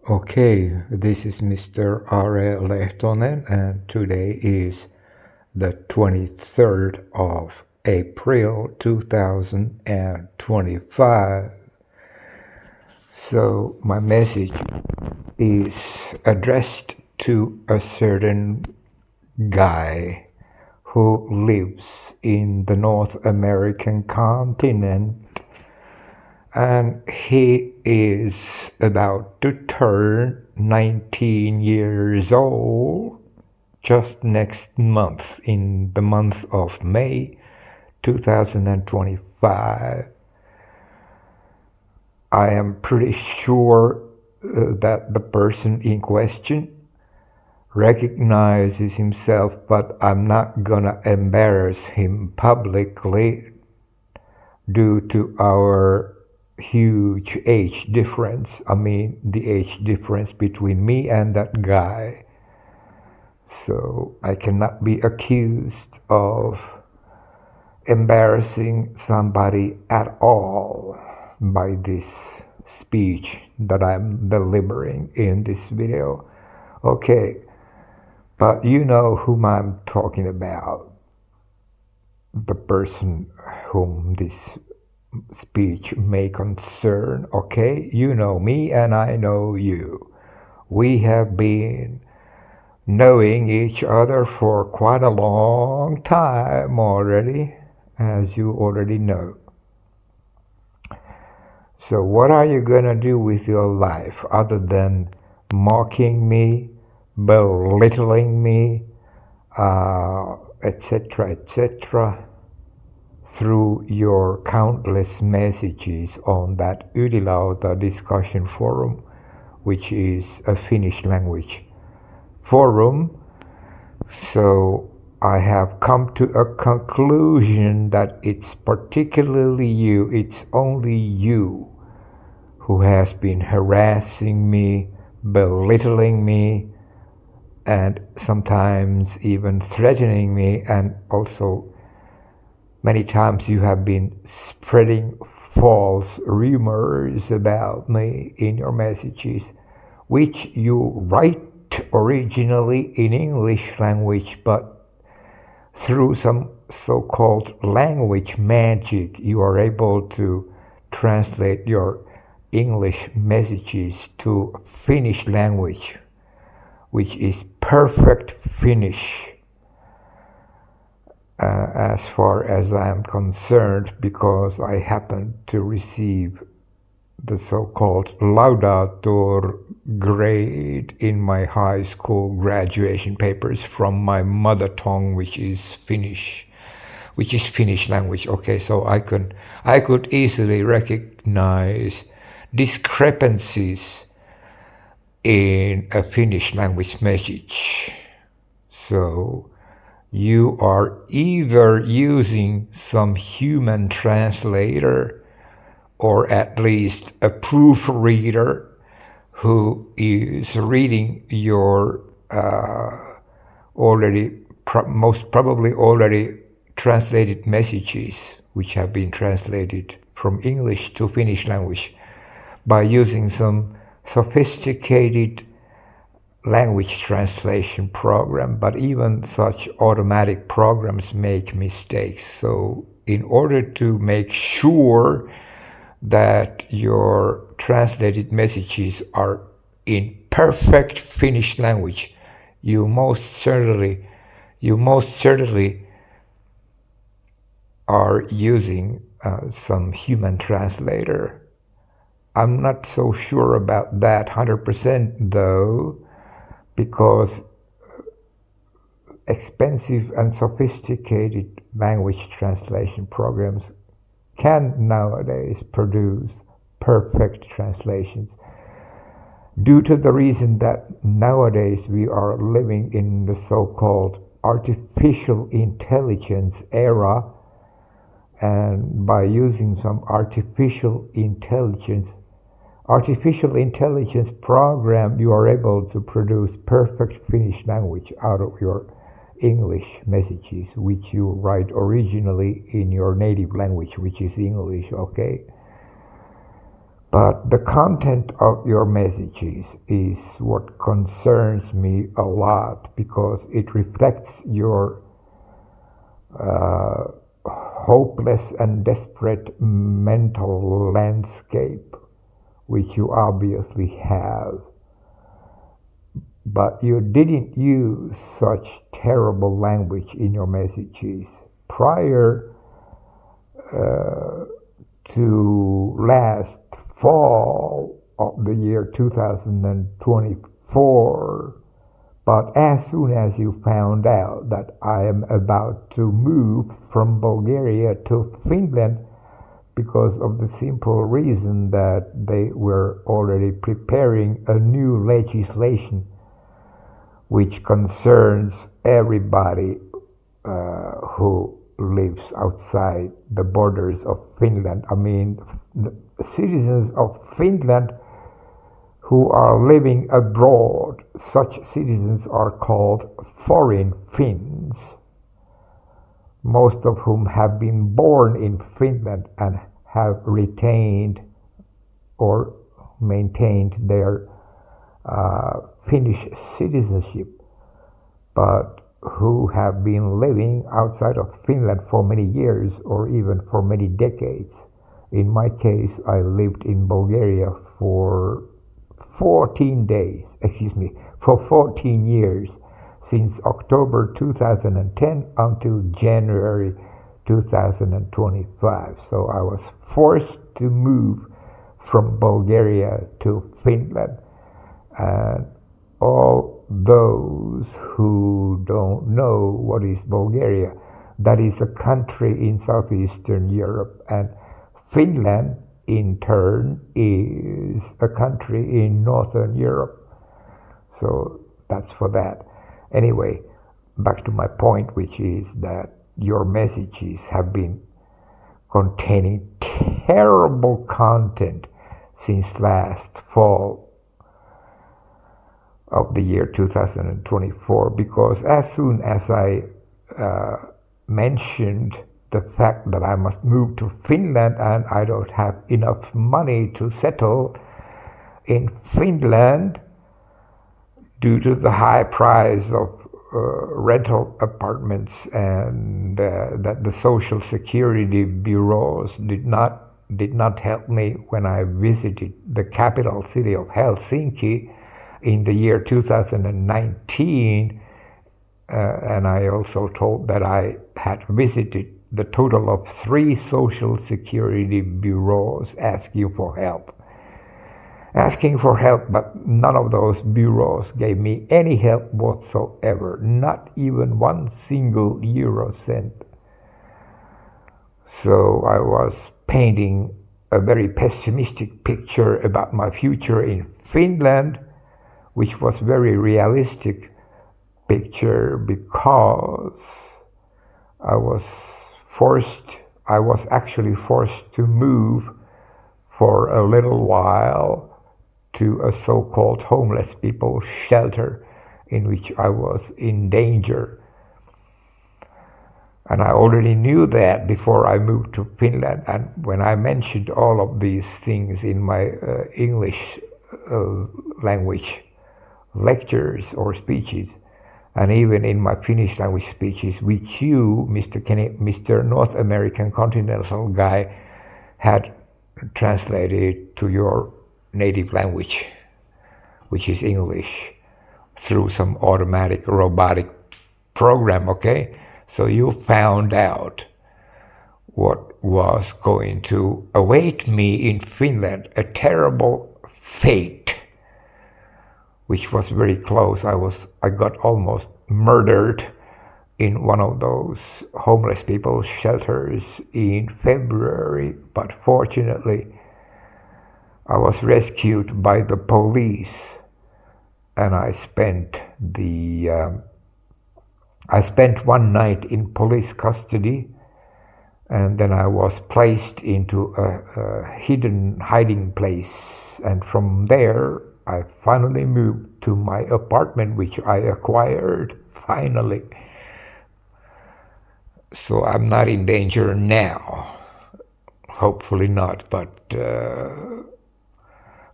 Okay, this is Mr. Are Lehtonen, and today is the 23rd of April 2025. So, my message is addressed to a certain guy who lives in the North American continent, and he is about to turn 19 years old just next month, in the month of May 2025. I am pretty sure that the person in question recognizes himself, but I'm not gonna embarrass him publicly due to our huge age difference. I mean, the age difference between me and that guy. So I cannot be accused of embarrassing somebody at all by this speech that I'm delivering in this video. Okay, but you know whom I'm talking about. The person whom this speech may concern, okay? You know me and I know you. We have been knowing each other for quite a long time already, as you already know. So what are you gonna do with your life other than mocking me, belittling me, etc., etc., through your countless messages on that Ydilauta discussion forum, which is a Finnish language forum? So I have come to a conclusion that it's particularly you, it's only you who has been harassing me, belittling me, and sometimes even threatening me, and also many times you have been spreading false rumors about me in your messages, which you write originally in English language, but through some so-called language magic, you are able to translate your English messages to Finnish language, which is perfect Finnish. As far as I am concerned, because I happen to receive the so-called laudator grade in my high school graduation papers from my mother tongue, which is Finnish language. Okay, so I could easily recognize discrepancies in a Finnish language message. So you are either using some human translator or at least a proofreader who is reading your most probably already translated messages, which have been translated from English to Finnish language by using some sophisticated language translation program, but even such automatic programs make mistakes. So in order to make sure that your translated messages are in perfect Finnish language, you most certainly are using some human translator. I'm not so sure about that 100% though, because expensive and sophisticated language translation programs can nowadays produce perfect translations due to the reason that nowadays we are living in the so-called artificial intelligence era, and by using some artificial intelligence program, you are able to produce perfect Finnish language out of your English messages, which you write originally in your native language, which is English, okay? But the content of your messages is what concerns me a lot because it reflects your hopeless and desperate mental landscape, which you obviously have. But you didn't use such terrible language in your messages. Prior to last fall of the year 2024, but as soon as you found out that I am about to move from Bulgaria to Finland, because of the simple reason that they were already preparing a new legislation which concerns everybody who lives outside the borders of Finland. I mean, the citizens of Finland who are living abroad, such citizens are called foreign Finns, most of whom have been born in Finland and have retained or maintained their Finnish citizenship, but who have been living outside of Finland for many years or even for many decades. In my case, I lived in Bulgaria for 14 years, since October 2010 until January 2025. So I was forced to move from Bulgaria to Finland. And all those who don't know what is Bulgaria, that is a country in Southeastern Europe, and Finland in turn is a country in Northern Europe. So that's for that. Anyway, back to my point, which is that your messages have been containing terrible content since last fall of the year 2024, because as soon as I mentioned the fact that I must move to Finland and I don't have enough money to settle in Finland due to the high price of rental apartments, and that the social security bureaus did not help me when I visited the capital city of Helsinki in the year 2019, and I also told that I had visited the total of 3 social security bureaus asking for help, but none of those bureaus gave me any help whatsoever, not even 1 single euro cent. So I was painting a very pessimistic picture about my future in Finland, which was very realistic picture because I was actually forced to move for a little while to a so-called homeless people shelter in which I was in danger. And I already knew that before I moved to Finland. And when I mentioned all of these things in my English language lectures or speeches, and even in my Finnish language speeches, which you, Mr. North American Continental guy, had translated to your native language, which is English, through some automatic robotic program, okay? So you found out what was going to await me in Finland, a terrible fate, which was very close. I got almost murdered in one of those homeless people shelters in February, but fortunately I was rescued by the police, and I spent 1 night in police custody, and then I was placed into a hidden hiding place, and from there I finally moved to my apartment, which I acquired finally. So I'm not in danger now, hopefully not, but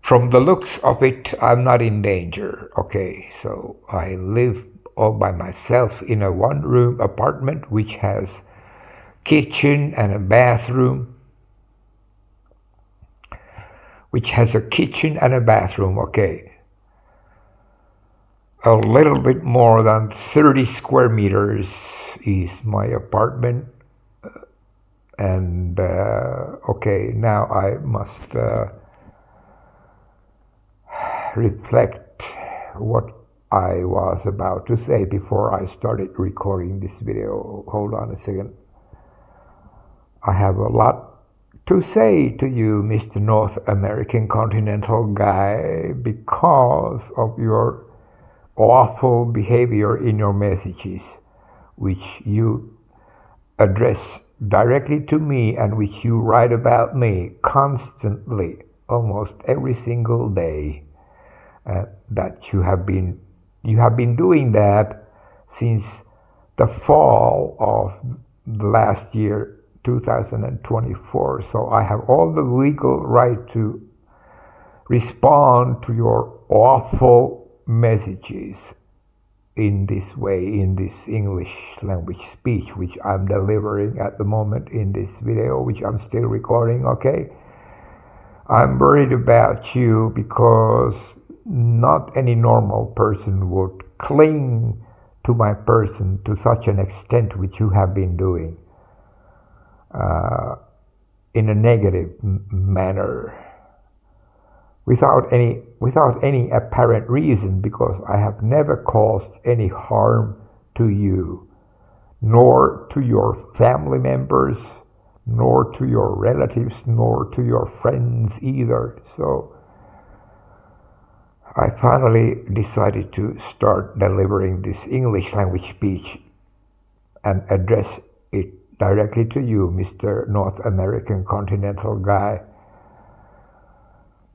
From the looks of it, I'm not in danger. Okay, so I live all by myself in a one-room apartment which has kitchen and a bathroom. Okay. A little bit more than 30 square meters is my apartment. And okay, now I must reflect what I was about to say before I started recording this video. Hold on a second. I have a lot to say to you, Mr. North American Continental Guy, because of your awful behavior in your messages, which you address directly to me and which you write about me constantly, almost every single day. That you have been doing that since the fall of the last year, 2024. So I have all the legal right to respond to your awful messages in this way, in this English language speech, which I'm delivering at the moment in this video, which I'm still recording, okay? I'm worried about you because not any normal person would cling to my person to such an extent which you have been doing in a negative manner without any apparent reason, because I have never caused any harm to you, nor to your family members, nor to your relatives, nor to your friends either. So I finally decided to start delivering this English language speech and address it directly to you, Mr. North American Continental Guy.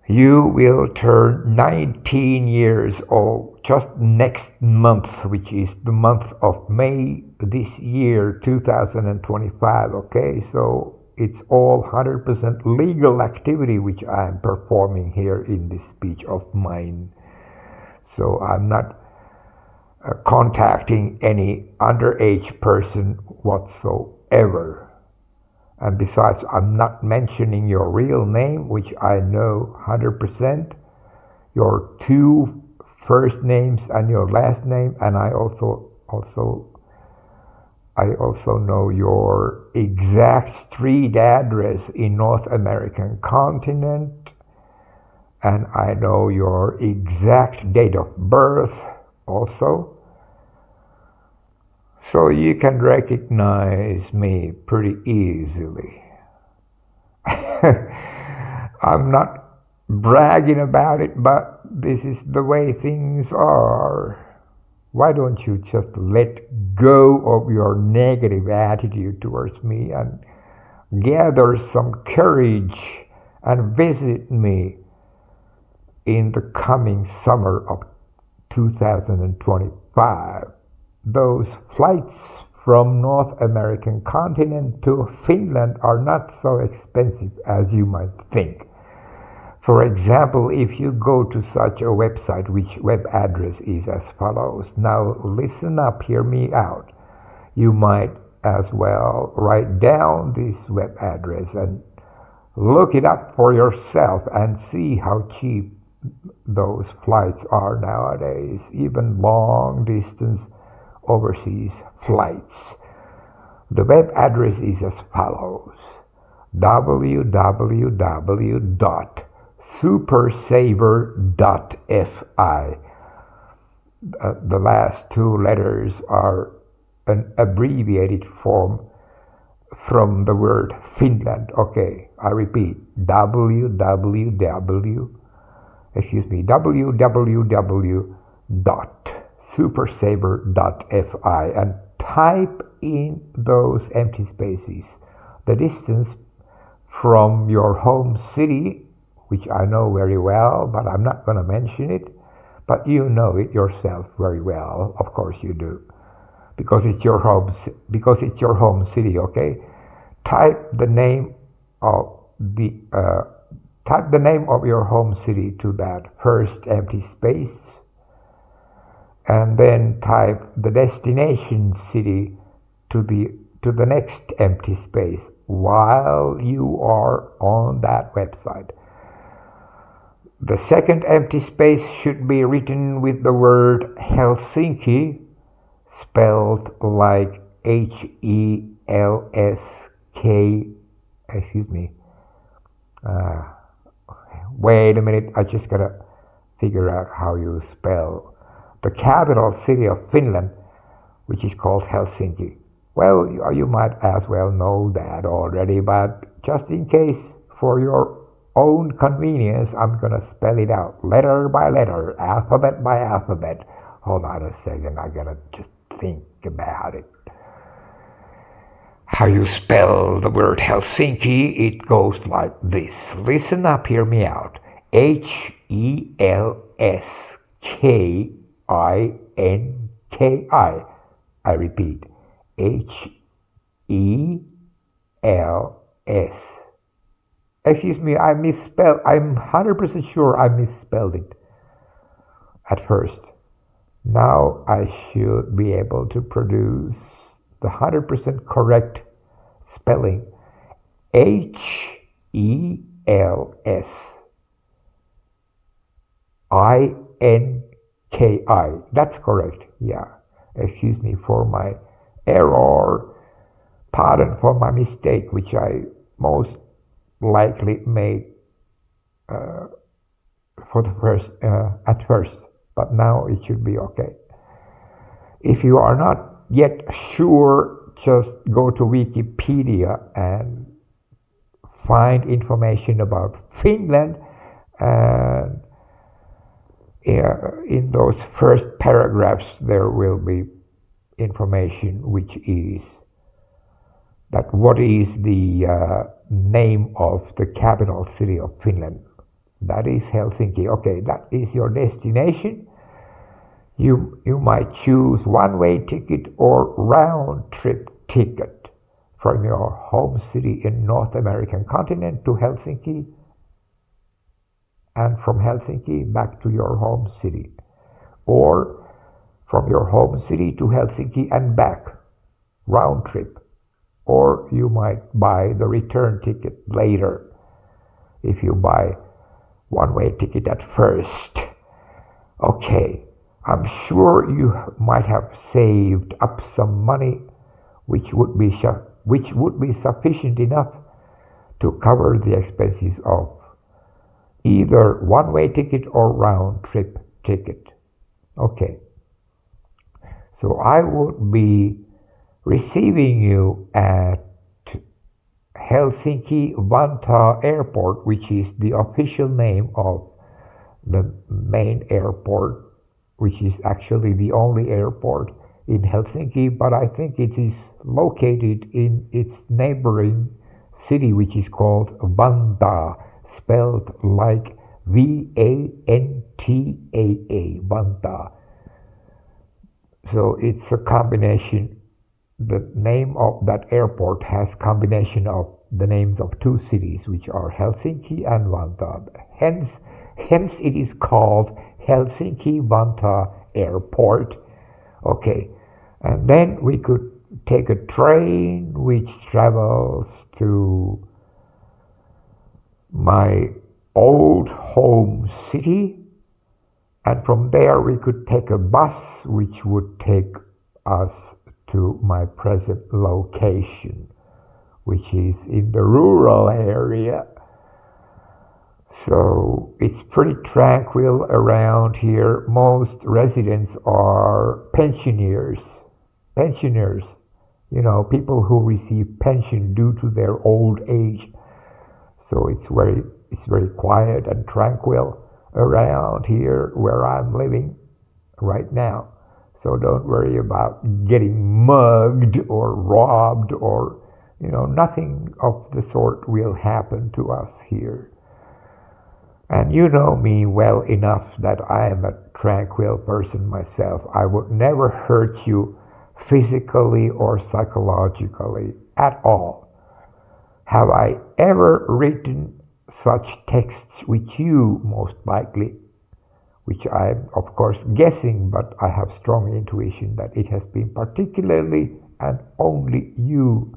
You will turn 19 years old just next month, which is the month of May this year, 2025, okay? So it's all 100% legal activity which I'm performing here in this speech of mine. So I'm not contacting any underage person whatsoever. And besides, I'm not mentioning your real name, which I know 100%, your two first names and your last name, and I also know your exact street address in North American continent, and I know your exact date of birth also. So you can recognize me pretty easily. I'm not bragging about it, but this is the way things are. Why don't you just let go of your negative attitude towards me and gather some courage and visit me in the coming summer of 2025. Those flights from North American continent to Finland are not so expensive as you might think. For example, if you go to such a website, which web address is as follows. Now listen up, hear me out. You might as well write down this web address and look it up for yourself and see how cheap those flights are nowadays, even long distance overseas flights. The web address is as follows: www.supersaver.fi. The last two letters are an abbreviated form from the word Finland. Okay, I repeat, www.supersaver.fi, and type in those empty spaces the distance from your home city, which I know very well, but I'm not going to mention it, but you know it yourself very well. Of course you do, because it's your home city. Okay, type the name of the Type the name of your home city to that first empty space, and then type the destination city to the next empty space while you are on that website. The second empty space should be written with the word Helsinki, spelled like Helsk. Excuse me. Wait a minute, I just gotta figure out how you spell the capital city of Finland, which is called Helsinki. Well, you might as well know that already, but just in case, for your own convenience, I'm gonna spell it out letter by letter, alphabet by alphabet. Hold on a second, I gotta just think about it. How you spell the word Helsinki, it goes like this. Listen up, hear me out. Helski. I repeat, Hels. Excuse me, I misspelled. I'm 100% sure I misspelled it at first. Now I should be able to produce the 100% correct spelling. Helski. That's correct. Yeah. Excuse me for my error. Pardon for my mistake, which I most likely made at first, but now it should be okay. If you are not yet sure, just go to Wikipedia and find information about Finland, and in those first paragraphs there will be information which is that what is the name of the capital city of Finland. That is Helsinki. Okay, that is your destination. You might choose one-way ticket or round-trip ticket from your home city in North American continent to Helsinki, and from Helsinki back to your home city, or from your home city to Helsinki and back, round trip. Or you might buy the return ticket later if you buy one-way ticket at first. Okay, I'm sure you might have saved up some money which would be sufficient enough to cover the expenses of either one-way ticket or round-trip ticket. Okay, so I would be receiving you at Helsinki-Vantaa Airport, which is the official name of the main airport, which is actually the only airport in Helsinki, but I think it is located in its neighboring city, which is called Vantaa, spelled like Vantaa, Vantaa. So it's a combination. The name of that airport has combination of the names of two cities, which are Helsinki and Vantaa. Hence it is called Helsinki-Vantaa Airport. Okay, and then we could take a train which travels to my old home city, and from there we could take a bus which would take us to my present location, which is in the rural area. So it's pretty tranquil around here. Most residents are pensioners, people who receive pension due to their old age. So it's very quiet and tranquil around here where I'm living right now. So don't worry about getting mugged or robbed or, nothing of the sort will happen to us here. And you know me well enough that I am a tranquil person myself. I would never hurt you physically or psychologically at all. Have I ever written such texts which you most likely, which I'm of course guessing, but I have strong intuition that it has been particularly and only you,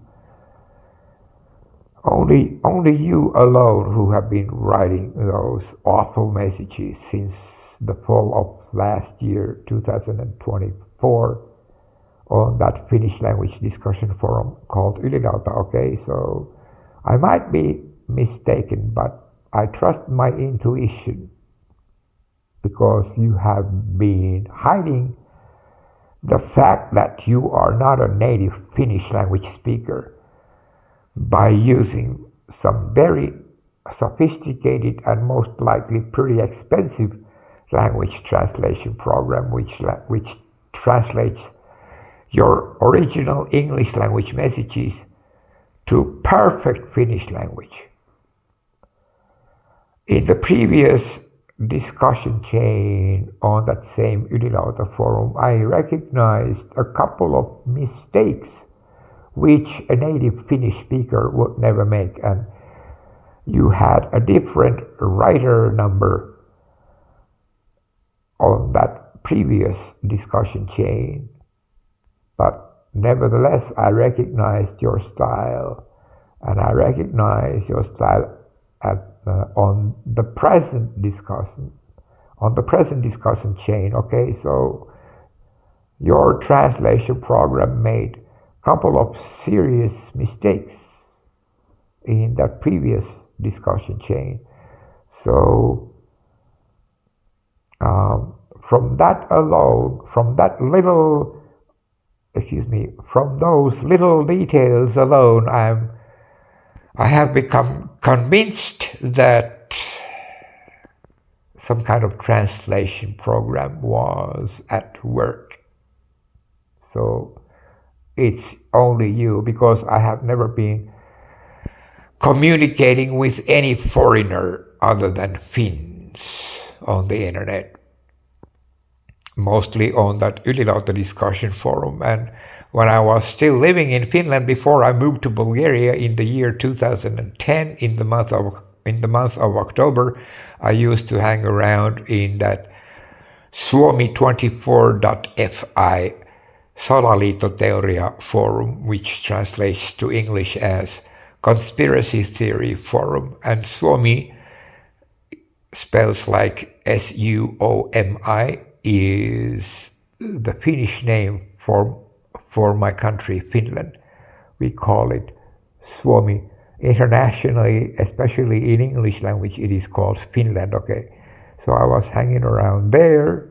only you alone who have been writing those awful messages since the fall of last year, 2024, on that Finnish language discussion forum called Ylilauta. Okay, so I might be mistaken, but I trust my intuition, because you have been hiding the fact that you are not a native Finnish language speaker by using some very sophisticated and most likely pretty expensive language translation program which translates your original English language messages to perfect Finnish language. In the previous discussion chain on that same Ylilauta forum, I recognized a couple of mistakes which a native Finnish speaker would never make, and you had a different writer number on that previous discussion chain. But nevertheless, I recognized your style, and I recognize your style on the present discussion chain. Okay, so your translation program made a couple of serious mistakes in that previous discussion chain. So from that alone, from those little details alone, I have become convinced that some kind of translation program was at work. So it's only you, because I have never been communicating with any foreigner other than Finns on the internet, mostly on that Ylilauta discussion forum. And when I was still living in Finland before I moved to Bulgaria in the year 2010, in the month of October, I used to hang around in that Suomi24.fi Salaliittoteoria forum, which translates to English as Conspiracy Theory Forum, and Suomi spells like SUOMI, is the Finnish name for my country, Finland. We call it Suomi. Internationally, especially in English language, it is called Finland. Okay, so I was hanging around there.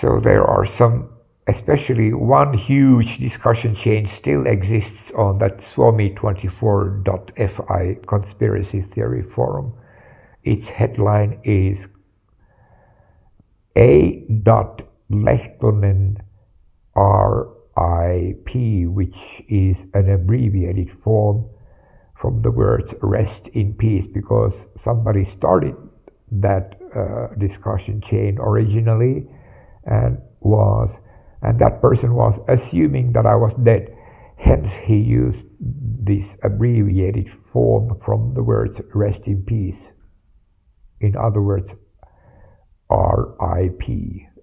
So there are some, especially one huge discussion chain still exists on that Suomi24.fi Conspiracy Theory Forum. Its headline is A. Lehtonen RIP, which is an abbreviated form from the words rest in peace, because somebody started that discussion chain originally, and that person was assuming that I was dead. Hence he used this abbreviated form from the words rest in peace. In other words, RIP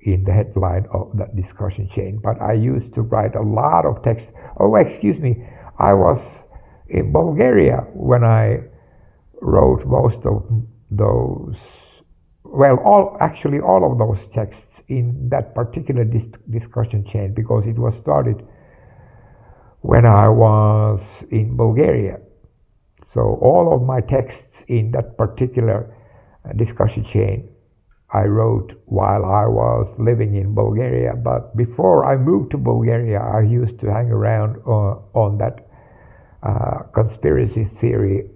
in the headline of that discussion chain. But I used to write a lot of text. Oh, excuse me, I was in Bulgaria when I wrote most of those, well, all of those texts in that particular discussion chain, because it was started when I was in Bulgaria. So all of my texts in that particular discussion chain I wrote while I was living in Bulgaria. But before I moved to Bulgaria, I used to hang around on that conspiracy theory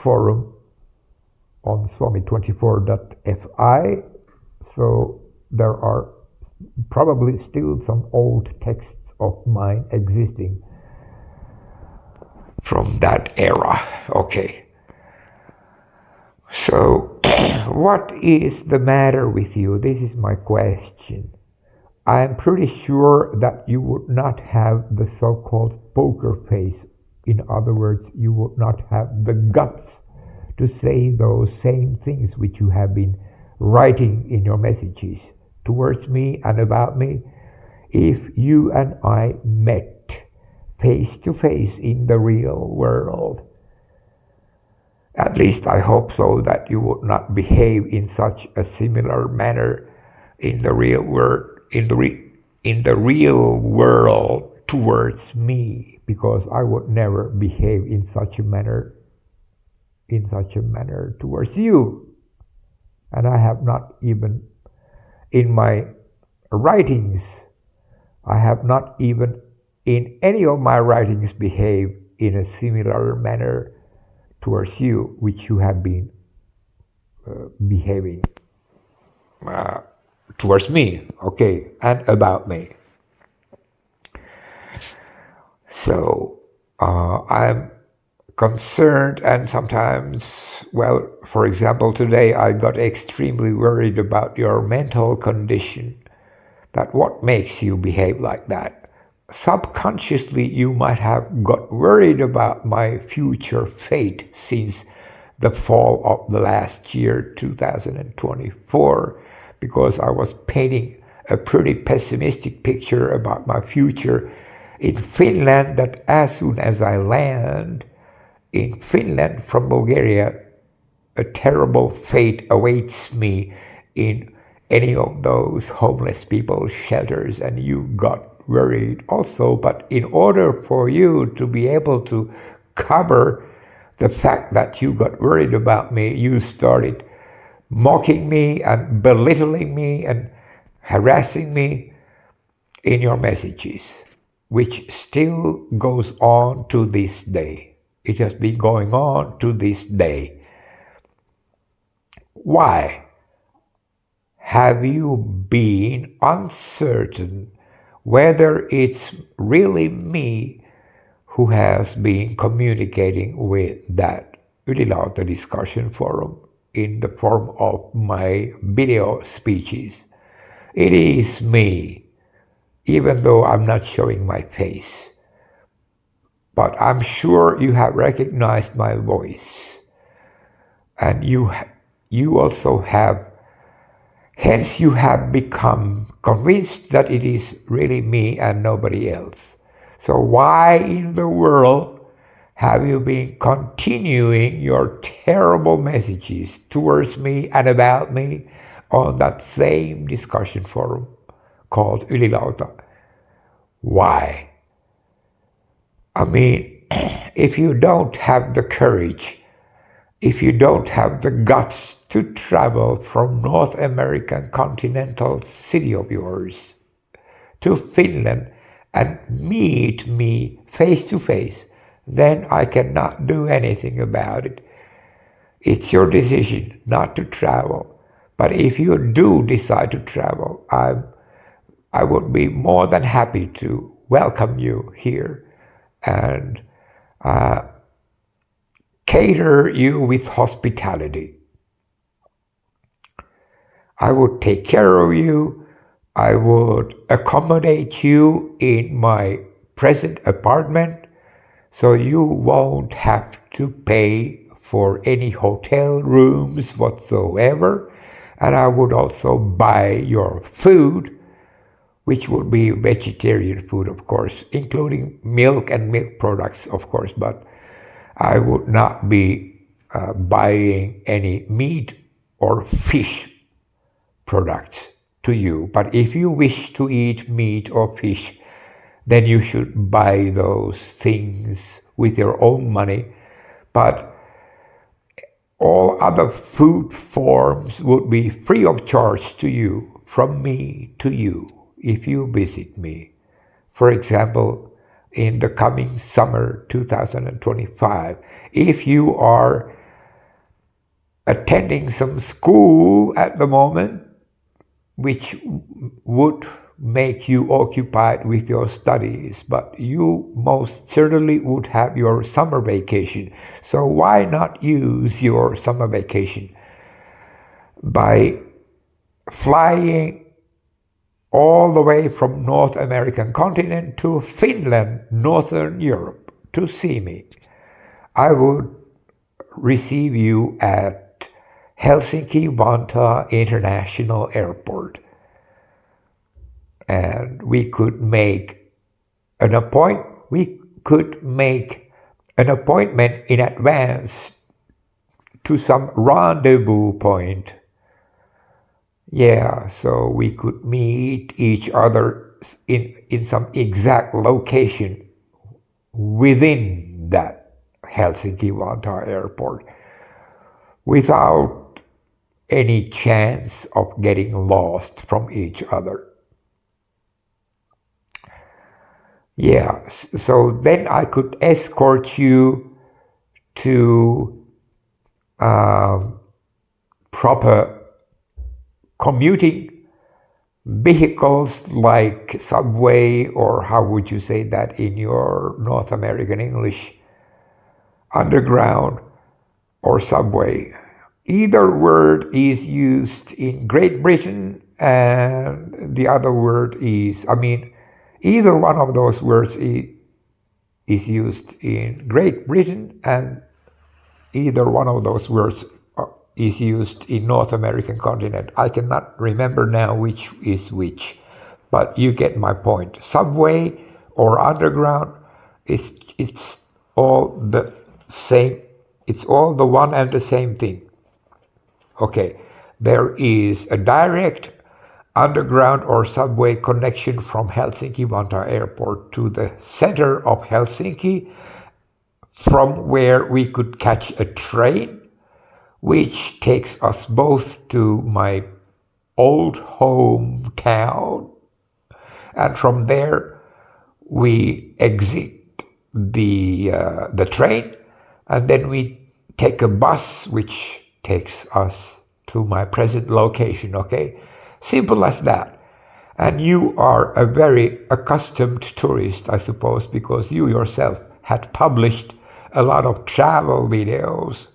forum on Suomi24.fi. So there are probably still some old texts of mine existing from that era. Okay. So what is the matter with you? This is my question. I'm pretty sure that you would not have the so-called poker face In other words, you would not have the guts to say those same things which you have been writing in your messages towards me and about me if you and I met face to face in the real world. At least I hope so, that you would not behave in such a similar manner in the real world, in the real world towards me, because I would never behave in such a manner towards you. And I have not even in my writings, I have not even in any of my writings behaved in a similar manner towards you, which you have been behaving towards me, okay, and about me. So I'm concerned, and sometimes, well, for example, today I got extremely worried about your mental condition, that what makes you behave like that. Subconsciously, you might have got worried about my future fate since the fall of the last year, 2024, because I was painting a pretty pessimistic picture about my future in Finland, that as soon as I land in Finland from Bulgaria, a terrible fate awaits me in any of those homeless people shelters, and you got worried also. But in order for you to be able to cover the fact that you got worried about me, you started mocking me and belittling me and harassing me in your messages, which still goes on to this day. It has been going on to this day. Why? Have you been uncertain whether it's really me who has been communicating with that Ylilauta discussion forum in the form of my video speeches? It is me, even though I'm not showing my face. But I'm sure you have recognized my voice, and you also have, hence you have become convinced that it is really me and nobody else. So why in the world have you been continuing your terrible messages towards me and about me on that same discussion forum called Ylilauta? Why? I mean, if you don't have the courage, if you don't have the guts to travel from North American continental city of yours to Finland and meet me face to face, then I cannot do anything about it. It's your decision not to travel. But if you do decide to travel, I would be more than happy to welcome you here and cater you with hospitality. I would take care of you. I would accommodate you in my present apartment, so you won't have to pay for any hotel rooms whatsoever. And I would also buy your food, which would be vegetarian food, of course, including milk and milk products, of course, but I would not be buying any meat or fish products to you. But if you wish to eat meat or fish, then you should buy those things with your own money. But all other food forms would be free of charge to you, from me to you, if you visit me. For example, in the coming summer 2025, if you are attending some school at the moment, which would make you occupied with your studies, but you most certainly would have your summer vacation. So why not use your summer vacation by flying all the way from North American continent to Finland, Northern Europe, to see me, I would receive you at Helsinki-Vantaa International Airport. And we could make an appointment in advance to some rendezvous point. Yeah, so we could meet each other in some exact location within that Helsinki-Vantaa airport without any chance of getting lost from each other. Yeah, so then I could escort you to proper commuting vehicles like subway, or how would you say that in your North American English, underground or subway. Either word is used in Great Britain and the other word is, either one of those words is used in Great Britain and either one of those words is used in North American continent. I cannot remember now which is which, but you get my point. Subway or underground, it's all the same. It's all the one and the same thing. Okay, there is a direct underground or subway connection from Helsinki-Vantaa Airport to the center of Helsinki, from where we could catch a train which takes us both to my old hometown, and from there we exit the train, and then we take a bus which takes us to my present location. Okay, simple as that. And you are a very accustomed tourist, I suppose, because you yourself had published a lot of travel videos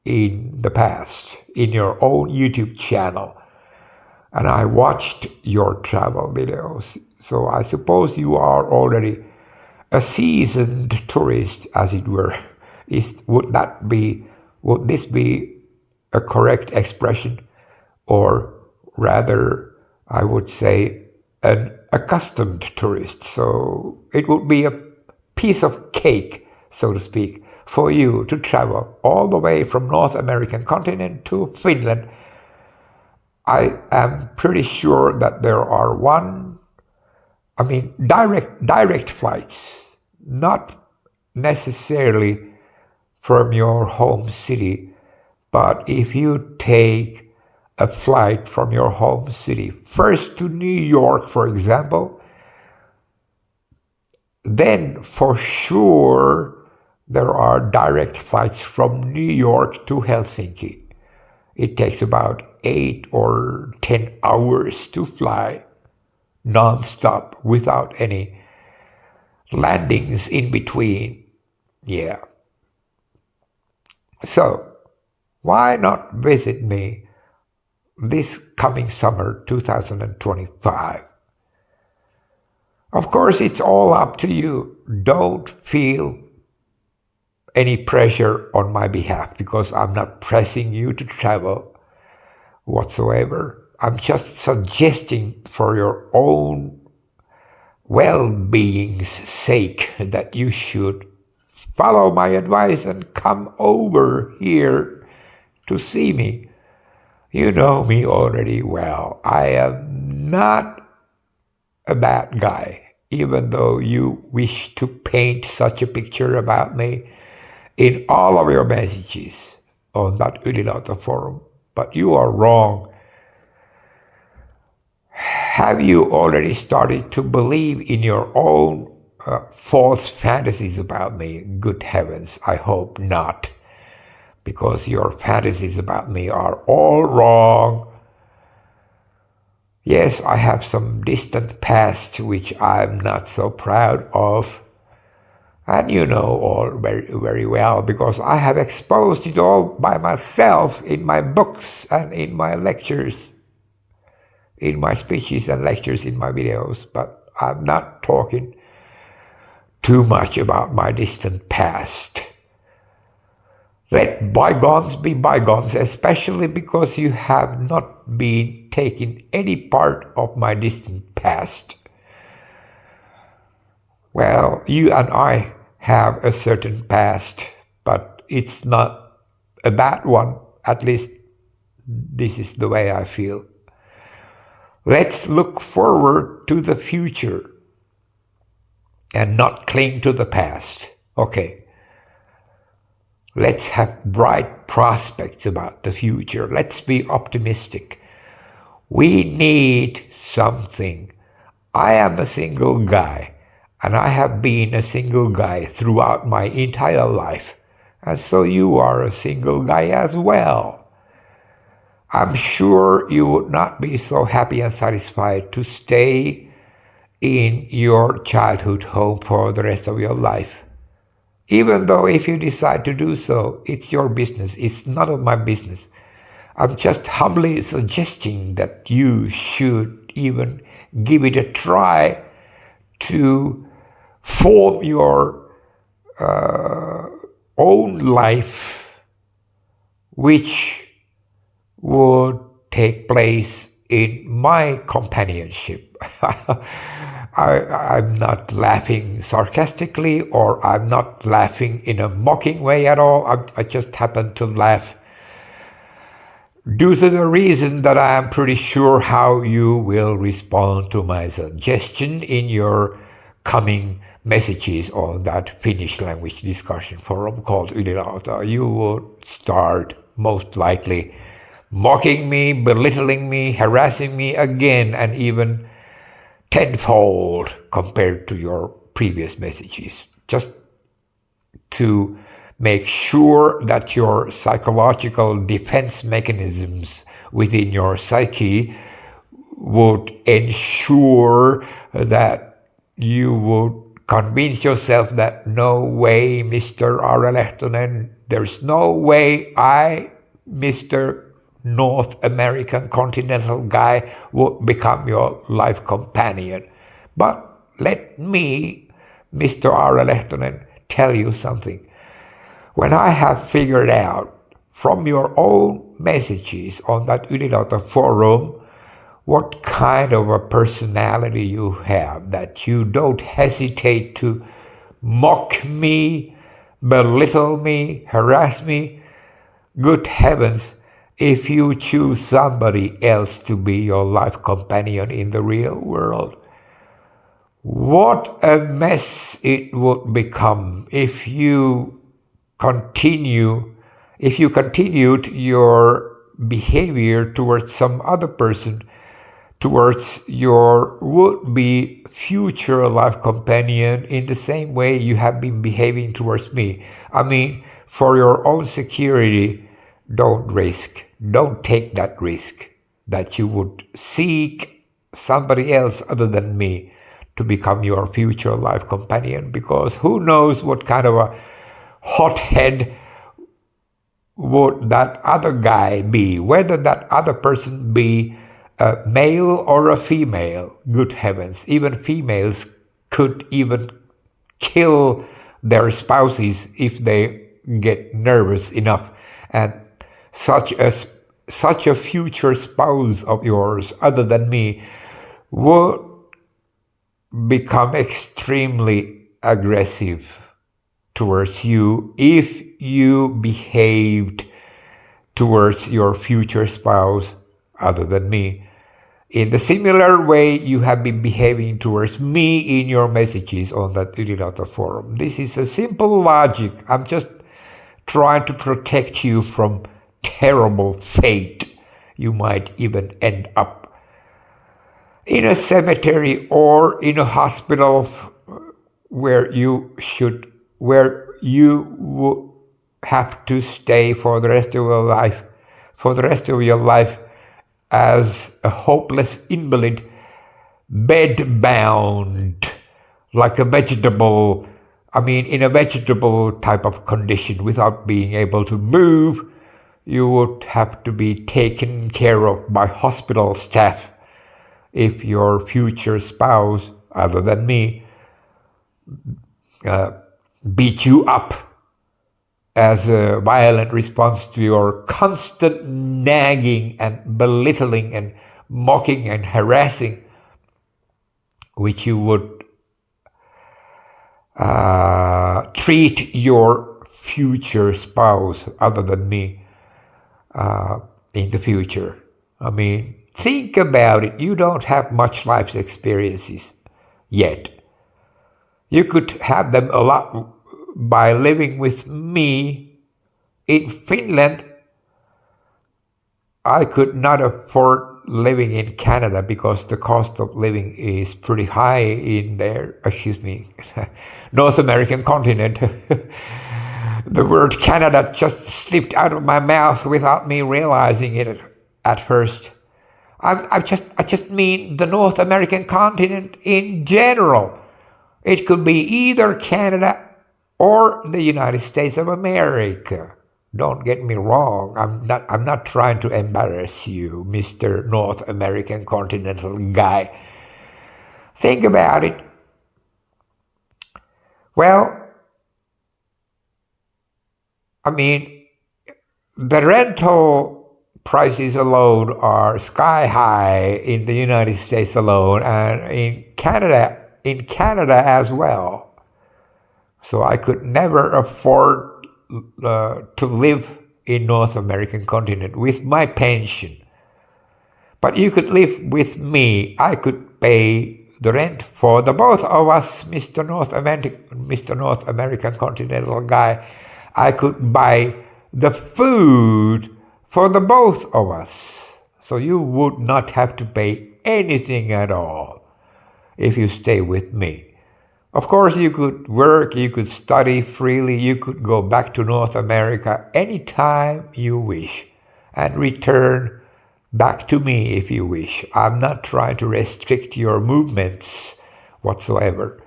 in the past in your own YouTube channel, and I watched your travel videos, so I suppose you are already a seasoned tourist, as it were. Would this be a correct expression, or rather I would say an accustomed tourist? So it would be a piece of cake, so to speak, for you to travel all the way from North American continent to Finland. I am pretty sure that there are direct flights, not necessarily from your home city, but if you take a flight from your home city first to New York, for example, then for sure there are direct flights from New York to Helsinki. It takes about 8 or 10 hours to fly non-stop without any landings in between. Yeah. So, why not visit me this coming summer 2025? Of course, it's all up to you. Don't feel any pressure on my behalf, because I'm not pressing you to travel whatsoever. I'm just suggesting for your own well-being's sake that you should follow my advice and come over here to see me. You know me already well. I am not a bad guy, even though you wish to paint such a picture about me in all of your messages on that Ylilauta forum. But you are wrong. Have you already started to believe in your own false fantasies about me? Good heavens, I hope not, because your fantasies about me are all wrong. Yes, I have some distant past which I'm not so proud of, and you know all very, very well, because I have exposed it all by myself in my books and in my lectures, in my speeches and lectures, in my videos. But I'm not talking too much about my distant past. Let bygones be bygones, especially because you have not been taking any part of my distant past. Well, you and I have a certain past, but it's not a bad one. At least this is the way I feel. Let's look forward to the future and not cling to the past. Okay. Let's have bright prospects about the future. Let's be optimistic. We need something. I am a single guy, and I have been a single guy throughout my entire life. And so you are a single guy as well. I'm sure you would not be so happy and satisfied to stay in your childhood home for the rest of your life. Even though if you decide to do so, it's your business. It's none of my business. I'm just humbly suggesting that you should even give it a try to form your own life, which would take place in my companionship. I'm not laughing sarcastically, or I'm not laughing in a mocking way at all. I just happen to laugh due to the reason that I am pretty sure how you will respond to my suggestion in your coming messages on that Finnish language discussion forum called Ylilauta. You would start most likely mocking me, belittling me, harassing me again, and even tenfold compared to your previous messages, just to make sure that your psychological defense mechanisms within your psyche would ensure that you would convince yourself that no way, Mr. Aure Lehtonen, there's no way I, Mr. North American continental guy, would become your life companion. But let me, Mr. Aure Lehtonen, tell you something. When I have figured out from your own messages on that Ylilauta forum what kind of a personality you have, that you don't hesitate to mock me, belittle me, harass me, good heavens, if you choose somebody else to be your life companion in the real world, what a mess it would become if you continued your behavior towards some other person, towards your would-be future life companion in the same way you have been behaving towards me. I mean, for your own security, don't take that risk that you would seek somebody else other than me to become your future life companion, because who knows what kind of a hothead would that other guy be, whether that other person be a male or a female. Good heavens, even females could even kill their spouses if they get nervous enough, and such a future spouse of yours other than me would become extremely aggressive towards you if you behaved towards your future spouse other than me in the similar way you have been behaving towards me in your messages on that Ylilauta forum. This is a simple logic. I'm just trying to protect you from terrible fate. You might even end up in a cemetery or in a hospital where you would have to stay for the rest of your life as a hopeless invalid, bed-bound, like a vegetable, in a vegetable type of condition without being able to move. You would have to be taken care of by hospital staff if your future spouse, other than me, beat you up as a violent response to your constant nagging and belittling and mocking and harassing, which you would treat your future spouse, other than me, in the future. I mean, think about it. You don't have much life experiences yet. You could have them a lot by living with me in Finland. I could not afford living in Canada because the cost of living is pretty high in there, North American continent. The word Canada just slipped out of my mouth without me realizing it at first. I just mean the North American continent in general. It could be either Canada or the United States of America. Don't get me wrong. I'm not trying to embarrass you, Mr. North American continental guy. Think about it. Well, I mean, the rental prices alone are sky high in the United States alone, and in Canada as well. So I could never afford to live in North American continent with my pension. But you could live with me. I could pay the rent for the both of us, Mr. North American continental guy. I could buy the food for the both of us. So you would not have to pay anything at all if you stay with me. Of course, you could work, you could study freely, you could go back to North America anytime you wish and return back to me if you wish. I'm not trying to restrict your movements whatsoever.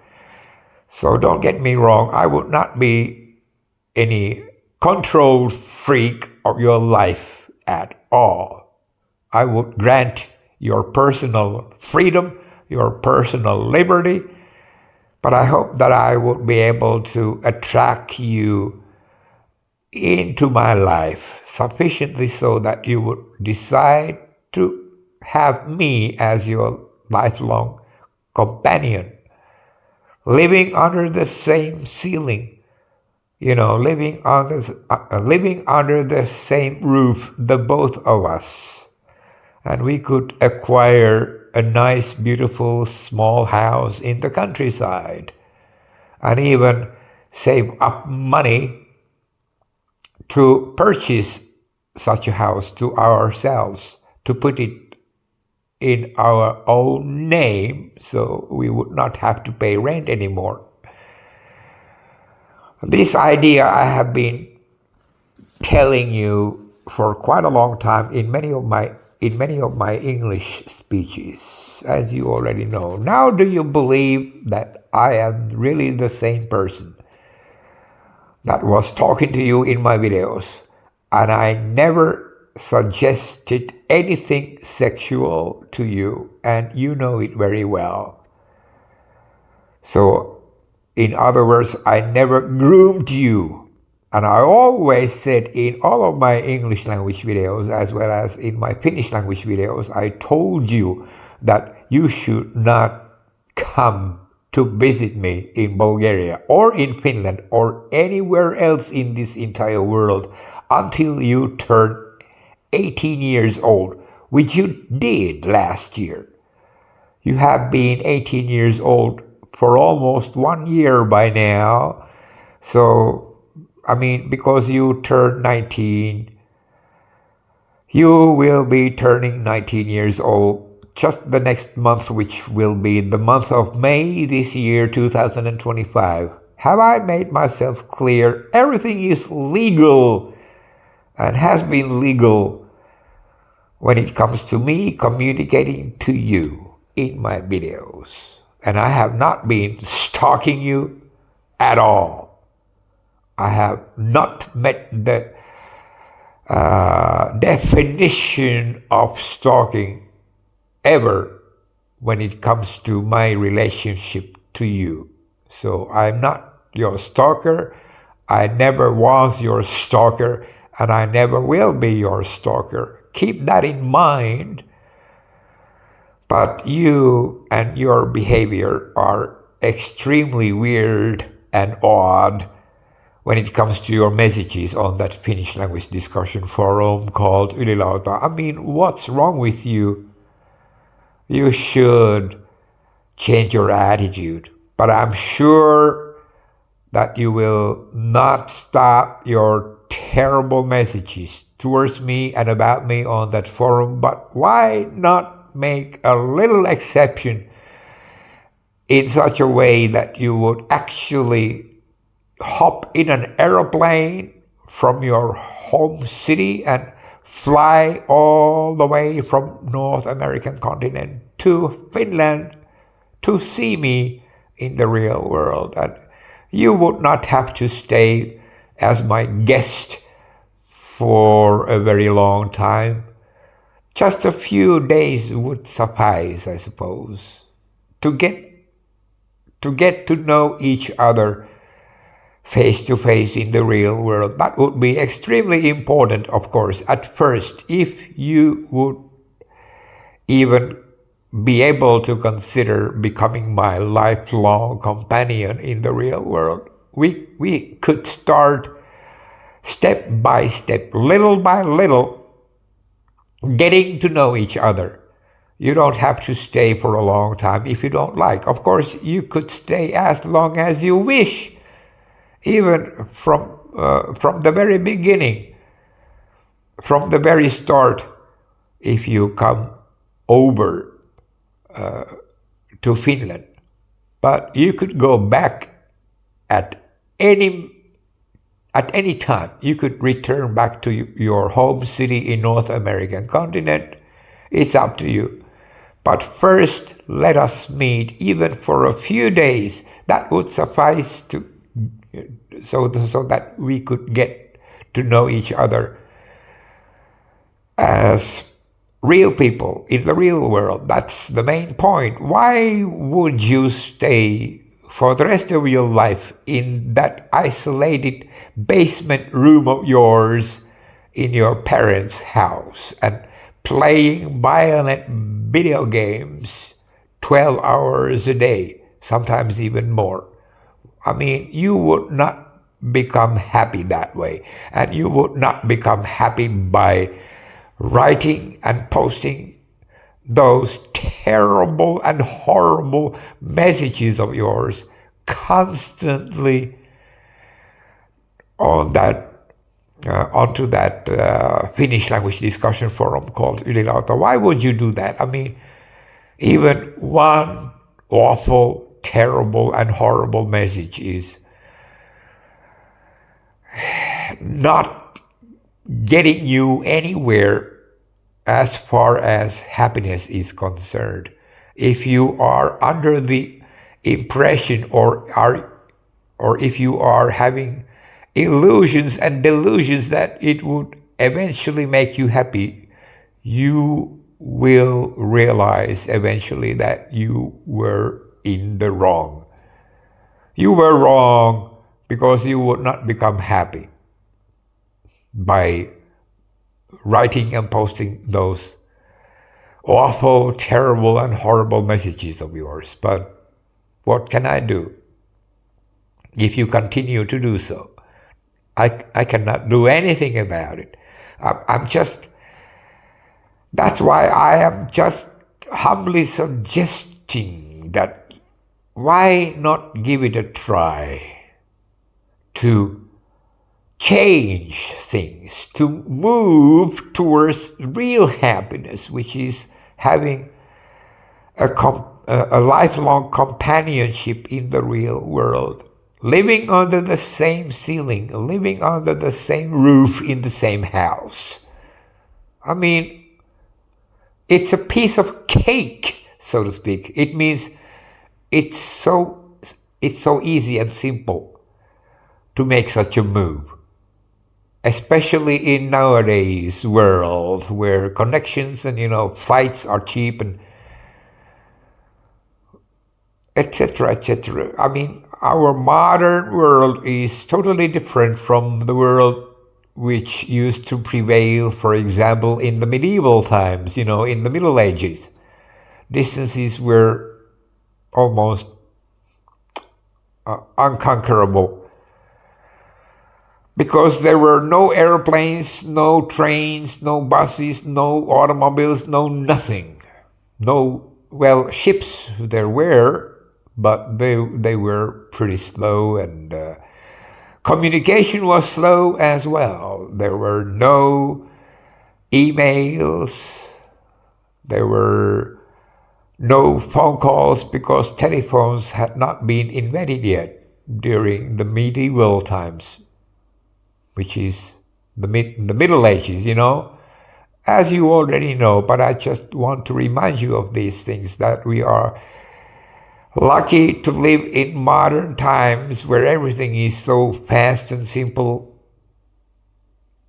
So don't get me wrong, I would not be any control freak of your life at all. I would grant your personal freedom, your personal liberty, but I hope that I would be able to attract you into my life sufficiently so that you would decide to have me as your lifelong companion, living under the same ceiling, living under the same roof, the both of us. And we could acquire a nice, beautiful, small house in the countryside, and even save up money to purchase such a house to ourselves, to put it in our own name, so we would not have to pay rent anymore. This idea I have been telling you for quite a long time in many of my English speeches, as you already know. Now do you believe that I am really the same person that was talking to you in my videos, and I never suggested anything sexual to you, and you know it very well. So, in other words, I never groomed you. And I always said in all of my English language videos, as well as in my Finnish language videos, I told you that you should not come to visit me in Bulgaria or in Finland or anywhere else in this entire world until you turn 18 years old, which you did last year. You have been 18 years old for almost 1 year by now. So, because you turned 19, you will be turning 19 years old just the next month, which will be the month of May this year, 2025. Have I made myself clear? Everything is legal and has been legal when it comes to me communicating to you in my videos. And I have not been stalking you at all. I have not met the definition of stalking ever when it comes to my relationship to you. So I'm not your stalker. I never was your stalker, and I never will be your stalker. Keep that in mind. But you and your behavior are extremely weird and odd when it comes to your messages on that Finnish language discussion forum called Ylilauta. I mean, what's wrong with you? You should change your attitude. But I'm sure that you will not stop your terrible messages towards me and about me on that forum. But why not make a little exception in such a way that you would actually hop in an aeroplane from your home city and fly all the way from North American continent to Finland to see me in the real world. And you would not have to stay as my guest for a very long time. Just a few days would suffice, I suppose, to get to know each other face to face in the real world. That would be extremely important, of course, at first, if you would even be able to consider becoming my lifelong companion in the real world. We could start step by step, little by little, getting to know each other. You don't have to stay for a long time if you don't like. Of course, you could stay as long as you wish, even from the very beginning, from the very start, if you come over to Finland. But you could go back at any time. You could return back to your home city in North American continent. It's up to you. But first, let us meet, even for a few days. That would suffice so that we could get to know each other as real people in the real world. That's the main point. Why would you stay for the rest of your life in that isolated basement room of yours in your parents' house and playing violent video games 12 hours a day, sometimes even more? I mean, you would not become happy that way, and you would not become happy by writing and posting those terrible and horrible messages of yours constantly on that onto that Finnish language discussion forum called Ylilauta. Why would you do that? I mean, even one awful, terrible and horrible message is not getting you anywhere as far as happiness is concerned. If you are under the impression or if you are having illusions and delusions that it would eventually make you happy, you will realize eventually that you were in the wrong. You were wrong because you would not become happy by writing and posting those awful, terrible, and horrible messages of yours. But what can I do if you continue to do so? I cannot do anything about it. That's why I am just humbly suggesting that why not give it a try to change things, to move towards real happiness, which is having a lifelong companionship in the real world, living under the same ceiling, living under the same roof in the same house. I mean, it's a piece of cake, so to speak. It means it's so easy and simple to make such a move, especially in nowadays world where connections and flights are cheap and etc. etc. I mean, our modern world is totally different from the world which used to prevail, for example, in the medieval times, in the Middle Ages. Distances were almost unconquerable because there were no airplanes, no trains, no buses, no automobiles, no nothing. No, well, ships there were, but they were pretty slow, and communication was slow as well. There were no emails, there were no phone calls because telephones had not been invented yet during the medieval times, which is the Middle Ages, as you already know, but I just want to remind you of these things, that we are lucky to live in modern times where everything is so fast and simple.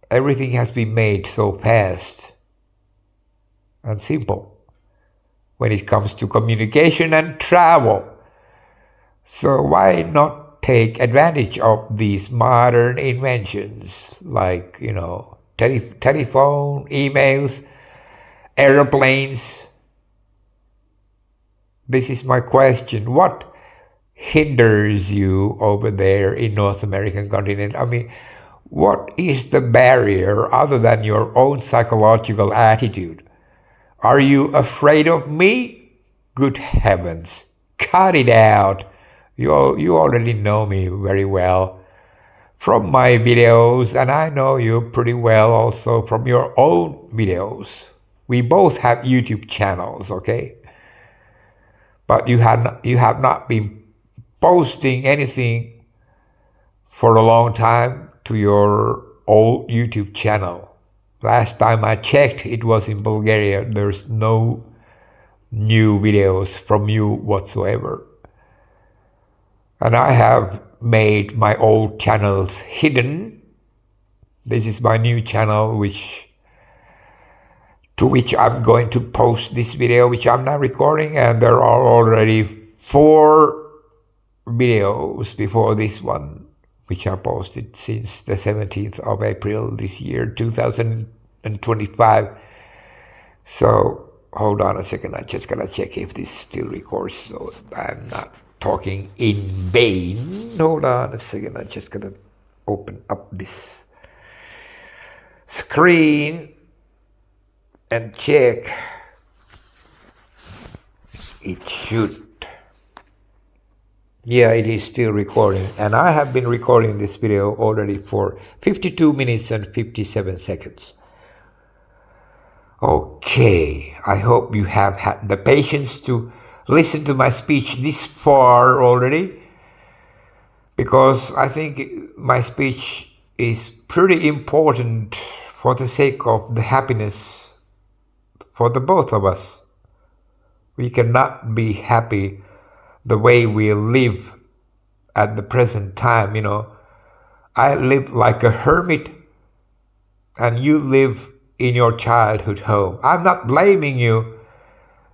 Everything has been made so fast and simple when it comes to communication and travel. So why not take advantage of these modern inventions like, telephone, emails, airplanes? This is my question. What hinders you over there in North American continent? I mean, what is the barrier other than your own psychological attitude? Are you afraid of me? Good heavens, cut it out. You already know me very well from my videos, and I know you pretty well also from your own videos. We both have YouTube channels, okay? But you have not been posting anything for a long time to your old YouTube channel. Last time I checked, it was in Bulgaria. There's no new videos from you whatsoever. And I have made my old channels hidden. This is my new channel, to which I'm going to post this video, which I'm now recording, and there are already 4 videos before this one, which are posted since the 17th of April this year, 2025. So hold on a second, I just gotta check if this still records so I'm not talking in vain. Hold on a second, I just gotta open up this screen and check. It should. Yeah, it is still recording, and I have been recording this video already for 52 minutes and 57 seconds. Okay, I hope you have had the patience to listen to my speech this far already, because I think my speech is pretty important for the sake of the happiness for the both of us. We cannot be happy the way we live at the present time, I live like a hermit and you live in your childhood home. I'm not blaming you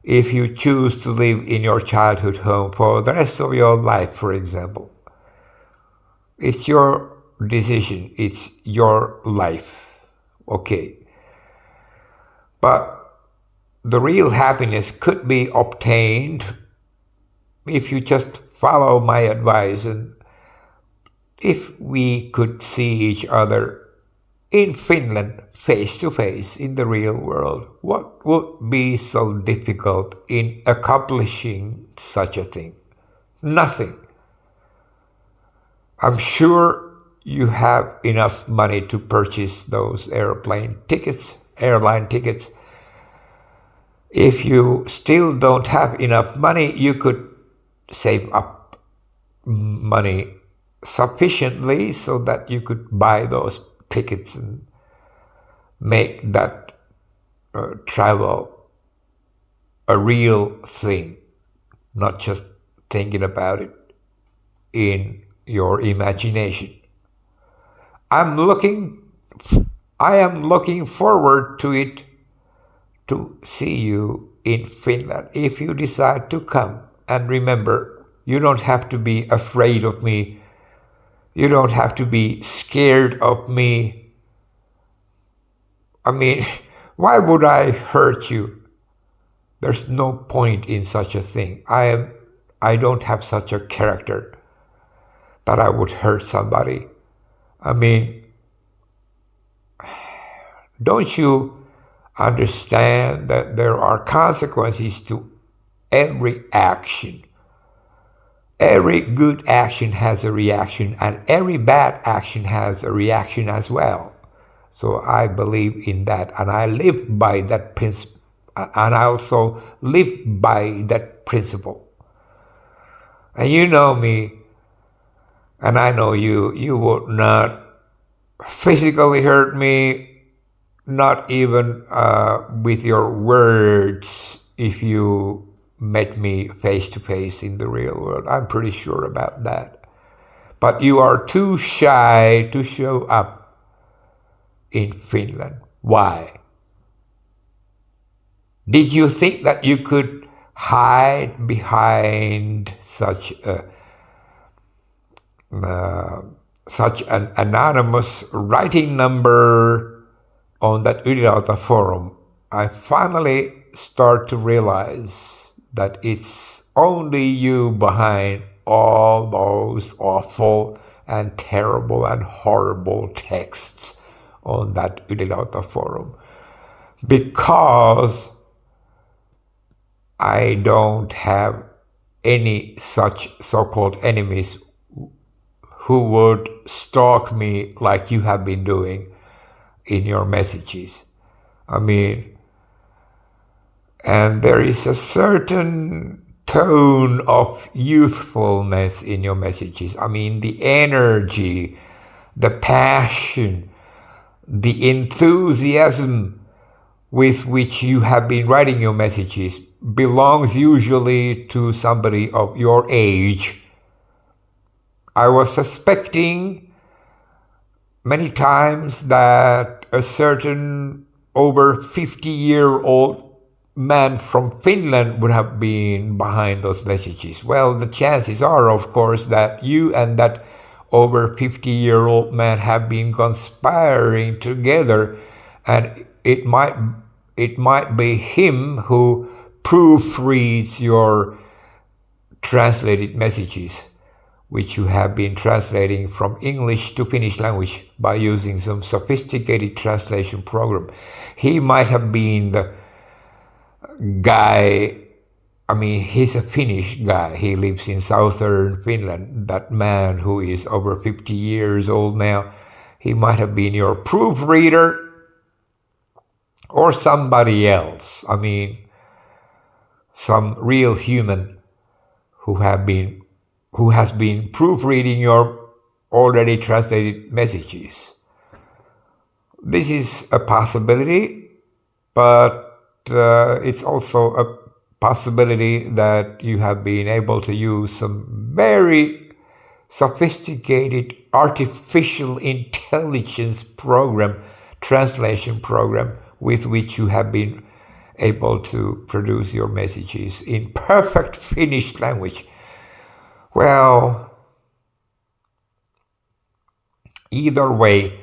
if you choose to live in your childhood home for the rest of your life, for example. It's your decision, it's your life, okay. But the real happiness could be obtained if you just follow my advice, and if we could see each other in Finland face to face in the real world, what would be so difficult in accomplishing such a thing? Nothing. I'm sure you have enough money to purchase those airline tickets. If you still don't have enough money, you could save up money sufficiently so that you could buy those tickets and make that travel a real thing, not just thinking about it in your imagination. I am looking forward to it, to see you in Finland if you decide to come. And remember, You don't have to be afraid of me. You don't have to be scared of me. I mean, why would I hurt you? There's no point in such a thing. I don't have such a character that I would hurt somebody. I mean, don't you understand that there are consequences to every action? Every good action has a reaction, and every bad action has a reaction as well. So I believe in that, and I live by that principle. And I also live by that principle. And you know me, and I know you. You would not physically hurt me, not even with your words, if you met me face to face in the real world. I'm pretty sure about that. But you are too shy to show up in Finland. Why? Did you think that you could hide behind such an anonymous writing number on that Ylilauta forum? I finally start to realize that it's only you behind all those awful and terrible and horrible texts on that Ylilauta forum. Because I don't have any such so-called enemies who would stalk me like you have been doing in your messages. I mean, and there is a certain tone of youthfulness in your messages. I mean, the energy, the passion, the enthusiasm with which you have been writing your messages belongs usually to somebody of your age. I was suspecting many times that a certain over 50-year-old man from Finland would have been behind those messages. Well, the chances are, of course, that you and that over 50-year-old man have been conspiring together, and it might be him who proofreads your translated messages, which you have been translating from English to Finnish language by using some sophisticated translation program. He might have been the guy, I mean, he's a Finnish guy. He lives in southern Finland. That man who is over 50 years old now, he might have been your proofreader or somebody else. I mean, some real human who has been proofreading your already translated messages. This is a possibility, but it's also a possibility that you have been able to use some very sophisticated artificial intelligence program, translation program, with which you have been able to produce your messages in perfect Finnish language. Well, either way,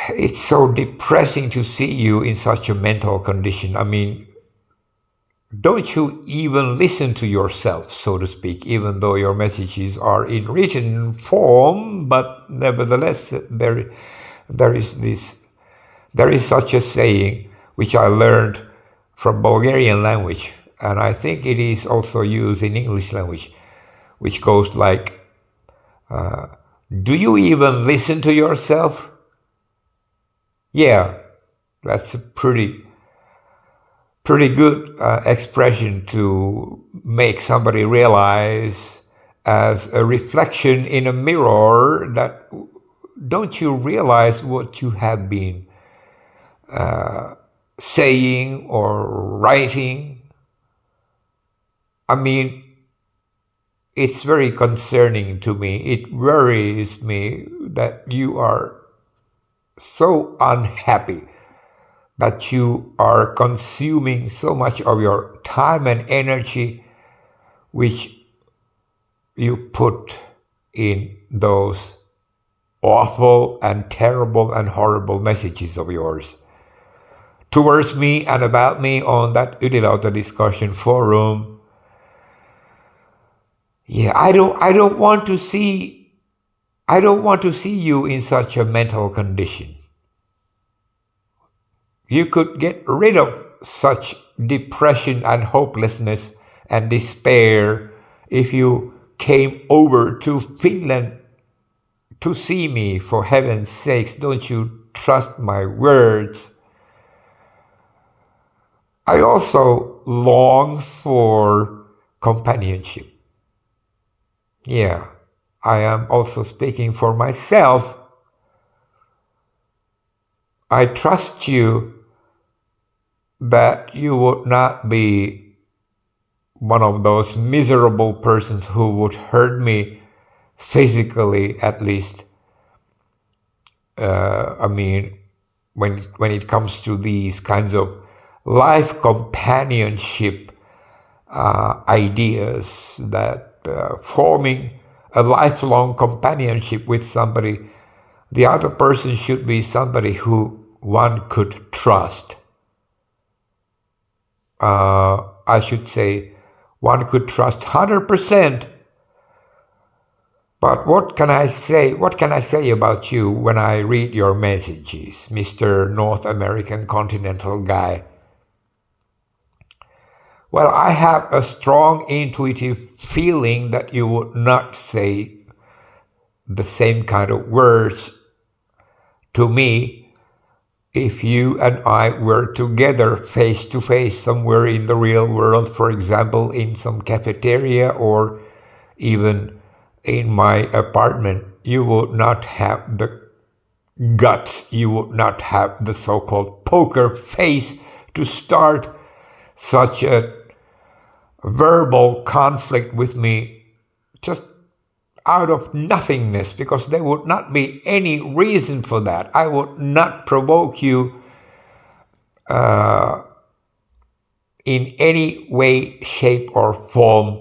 it's so depressing to see you in such a mental condition. I mean, don't you even listen to yourself, so to speak, even though your messages are in written form, but nevertheless there is such a saying which I learned from Bulgarian language, and I think it is also used in English language, which goes like, do you even listen to yourself? Yeah, that's a pretty good expression to make somebody realize as a reflection in a mirror that don't you realize what you have been saying or writing? I mean, it's very concerning to me. It worries me that you are so unhappy, that you are consuming so much of your time and energy, which you put in those awful and terrible and horrible messages of yours towards me and about me on that Ylilauta discussion forum. Yeah, I don't want to see you in such a mental condition. You could get rid of such depression and hopelessness and despair if you came over to Finland to see me. For heaven's sakes, don't you trust my words? I also long for companionship. Yeah, I am also speaking for myself. I trust you that you would not be one of those miserable persons who would hurt me physically, at least. When it comes to these kinds of life companionship ideas, that forming a lifelong companionship with somebody, the other person should be somebody who one could trust. I should say one could trust 100%. But what can I say? What can I say about you when I read your messages, Mr. North American continental guy? Well, I have a strong intuitive feeling that you would not say the same kind of words to me if you and I were together face to face somewhere in the real world, for example, in some cafeteria or even in my apartment. You would not have the guts, you would not have the so-called poker face to start such a verbal conflict with me just out of nothingness, because there would not be any reason for that. I would not provoke you in any way, shape, or form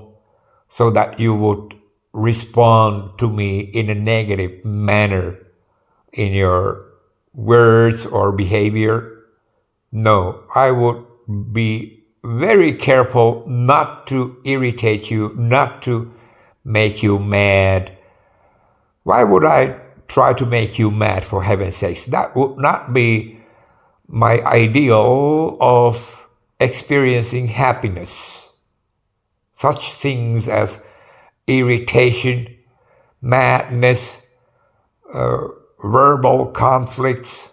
so that you would respond to me in a negative manner in your words or behavior. No, I would be very careful not to irritate you, not to make you mad. Why would I try to make you mad, for heaven's sakes? That would not be my ideal of experiencing happiness. Such things as irritation, madness, verbal conflicts,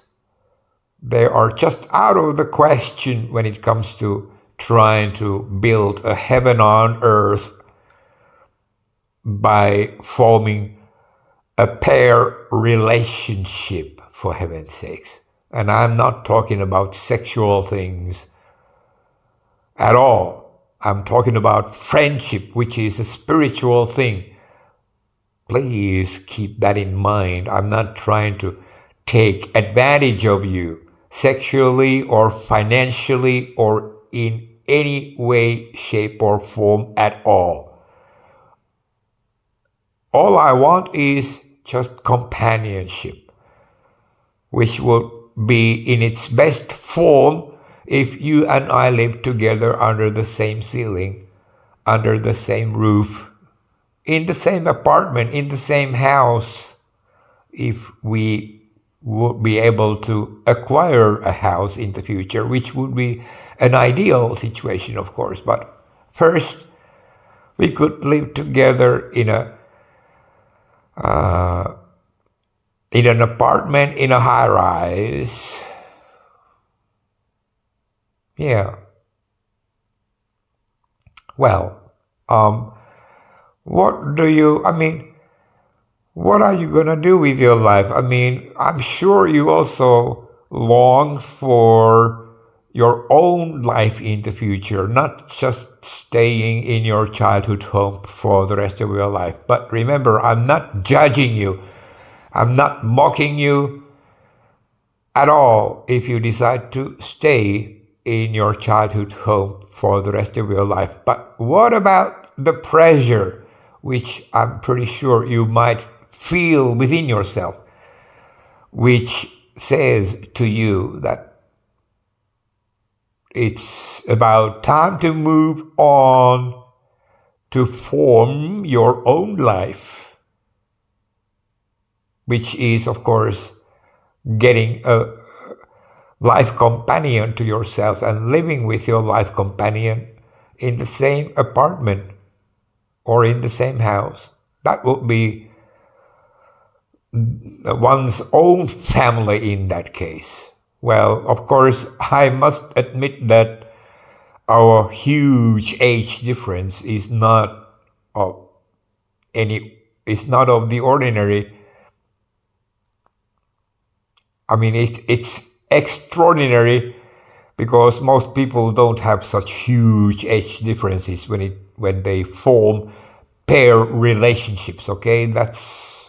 they are just out of the question when it comes to trying to build a heaven on earth by forming a pair relationship, for heaven's sakes. And I'm not talking about sexual things at all. I'm talking about friendship, which is a spiritual thing. Please keep that in mind. I'm not trying to take advantage of you sexually or financially or in any way, shape, or form at all. All I want is just companionship, which will be in its best form if you and I live together under the same ceiling, under the same roof, in the same apartment, in the same house. If we would be able to acquire a house in the future, which would be an ideal situation, of course. But first, we could live together in an apartment in a high-rise. Yeah. Well, what are you gonna do with your life? I'm sure you also long for your own life in the future, not just staying in your childhood home for the rest of your life. But remember, I'm not judging you. I'm not mocking you at all if you decide to stay in your childhood home for the rest of your life. But what about the pressure? which I'm pretty sure you might feel within yourself, which says to you that it's about time to move on to form your own life, which is, of course, getting a life companion to yourself and living with your life companion in the same apartment or in the same house. That would be one's own family in that case. Well, of course, I must admit that our huge age difference is not of the ordinary. I mean, it's extraordinary because most people don't have such huge age differences when they form pair relationships. Okay, that's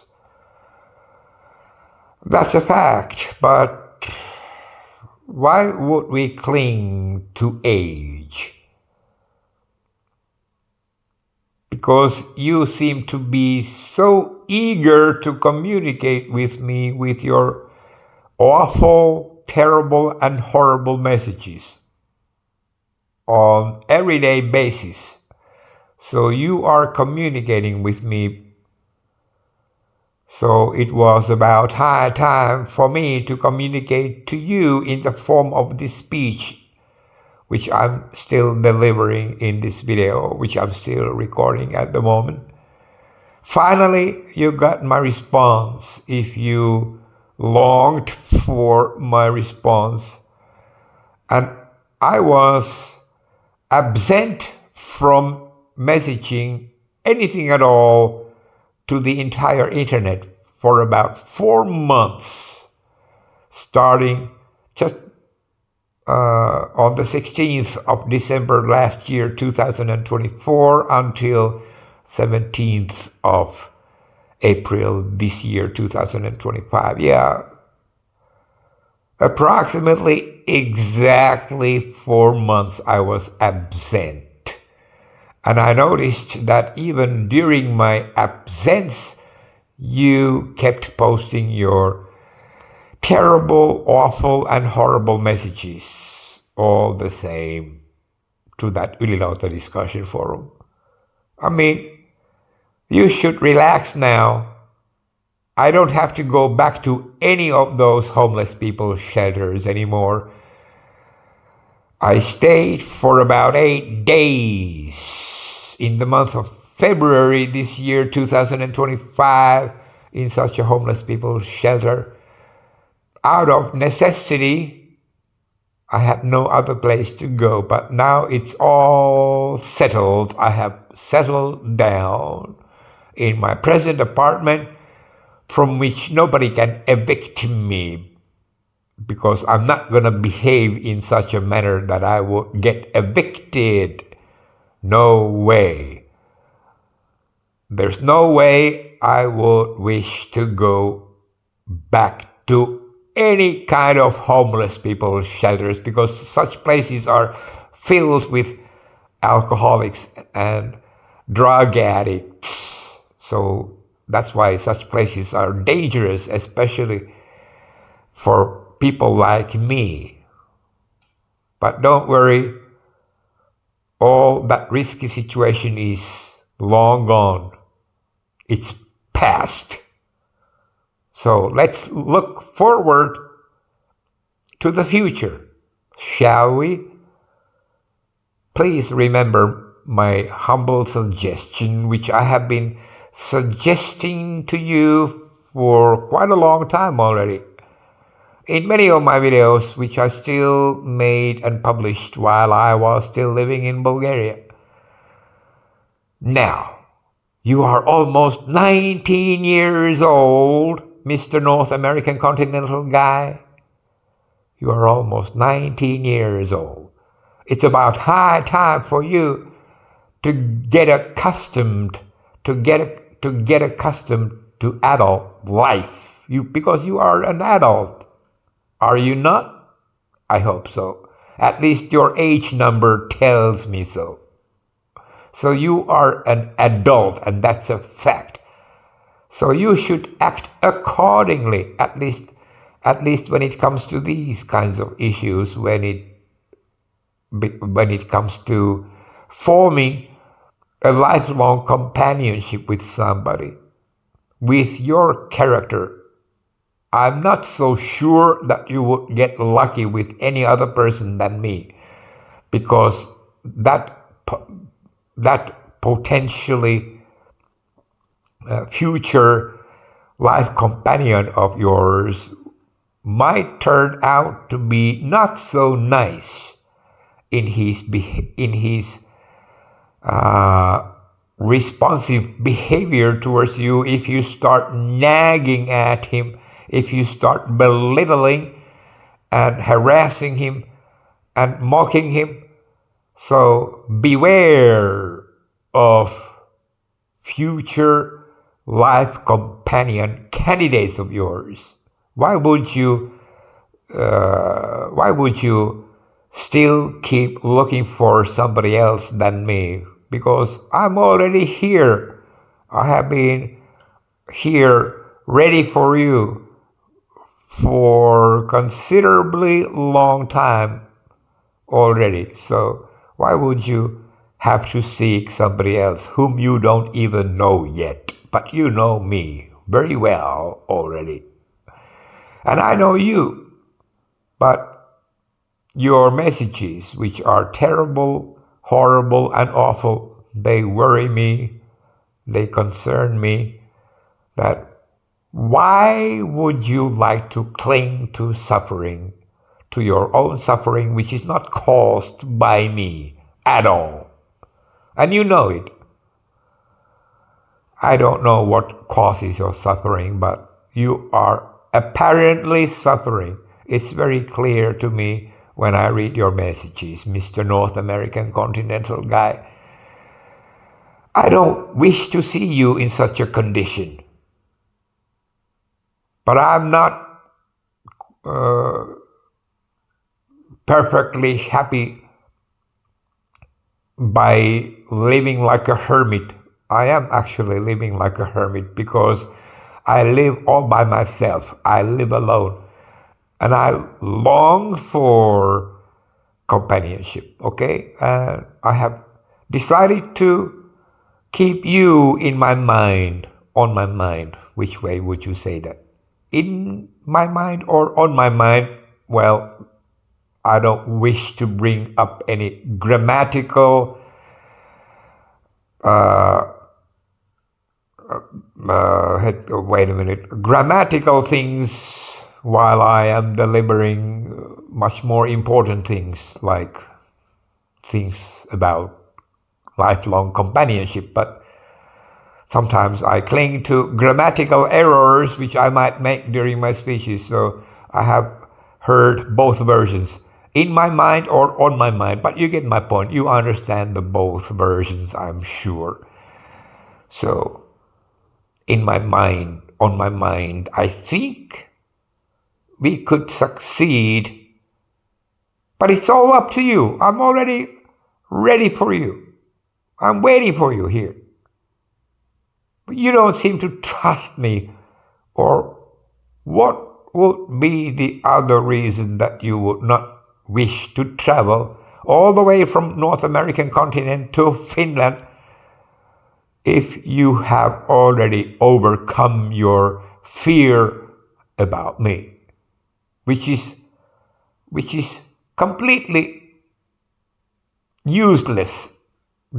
a fact. But why would we cling to age? Because you seem to be so eager to communicate with me with your awful, terrible, and horrible messages on everyday basis. So you are communicating with me. So it was about high time for me to communicate to you in the form of this speech, which I'm still delivering in this video, which I'm still recording at the moment. Finally, you got my response. If you longed for my response, and I was absent from messaging anything at all to the entire internet for about 4 months, starting just on the 16th of December last year, 2024, until 17th of April this year, 2025. Yeah, approximately exactly 4 months I was absent. And I noticed that even during my absence, you kept posting your terrible, awful, and horrible messages, all the same, to that Ylilauta discussion forum. I mean, you should relax now. I don't have to go back to any of those homeless people shelters anymore. I stayed for about 8 days in the month of February this year, 2025, in such a homeless people shelter. Out of necessity, I had no other place to go, but now it's all settled. I have settled down in my present apartment, from which nobody can evict me, because I'm not going to behave in such a manner that I would get evicted. No way. There's no way I would wish to go back to any kind of homeless people shelters, because such places are filled with alcoholics and drug addicts. So that's why such places are dangerous, especially for people like me. But don't worry, all that risky situation is long gone. It's past. So let's look forward to the future, shall we? Please remember my humble suggestion, which I have been suggesting to you for quite a long time already. In many of my videos, which I still made and published while I was still living in Bulgaria. Now, you are almost 19 years old, Mr. North American Continental Guy. You are almost 19 years old. It's about high time for you to get accustomed to adult life. Because you are an adult. Are you not? I hope so. At least your age number tells me so. So you are an adult, and that's a fact. So you should act accordingly, at least when it comes to these kinds of issues, when it comes to forming a lifelong companionship with somebody. With your character, I'm not so sure that you would get lucky with any other person than me, because that potentially future life companion of yours might turn out to be not so nice in his responsive behavior towards you if you start nagging at him, if you start belittling and harassing him and mocking him. So beware of future life companion candidates of yours. Why would you still keep looking for somebody else than me? Because I'm already here. I have been here ready for you for considerably long time already. So why would you have to seek somebody else whom you don't even know yet? But you know me very well already. And I know you. But your messages, which are terrible, horrible, and awful, they worry me, they concern me. That why would you like to cling to suffering, to your own suffering, which is not caused by me at all? And you know it. I don't know what causes your suffering, but you are apparently suffering. It's very clear to me when I read your messages, Mr. North American Continental Guy. I don't wish to see you in such a condition. But I'm not perfectly happy by living like a hermit. I am actually living like a hermit because I live all by myself. I live alone. And I long for companionship, okay? And I have decided to keep you in my mind, on my mind. Which way would you say that? In my mind or on my mind? Well, I don't wish to bring up any grammatical grammatical things while I am delivering much more important things, like things about lifelong companionship. But sometimes I cling to grammatical errors which I might make during my speeches. So I have heard both versions, in my mind or on my mind. But you get my point. You understand the both versions, I'm sure. So in my mind, on my mind, I think we could succeed. But it's all up to you. I'm already ready for you. I'm waiting for you here. But you don't seem to trust me. Or what would be the other reason that you would not wish to travel all the way from North American continent to Finland if you have already overcome your fear about me? Which is completely useless.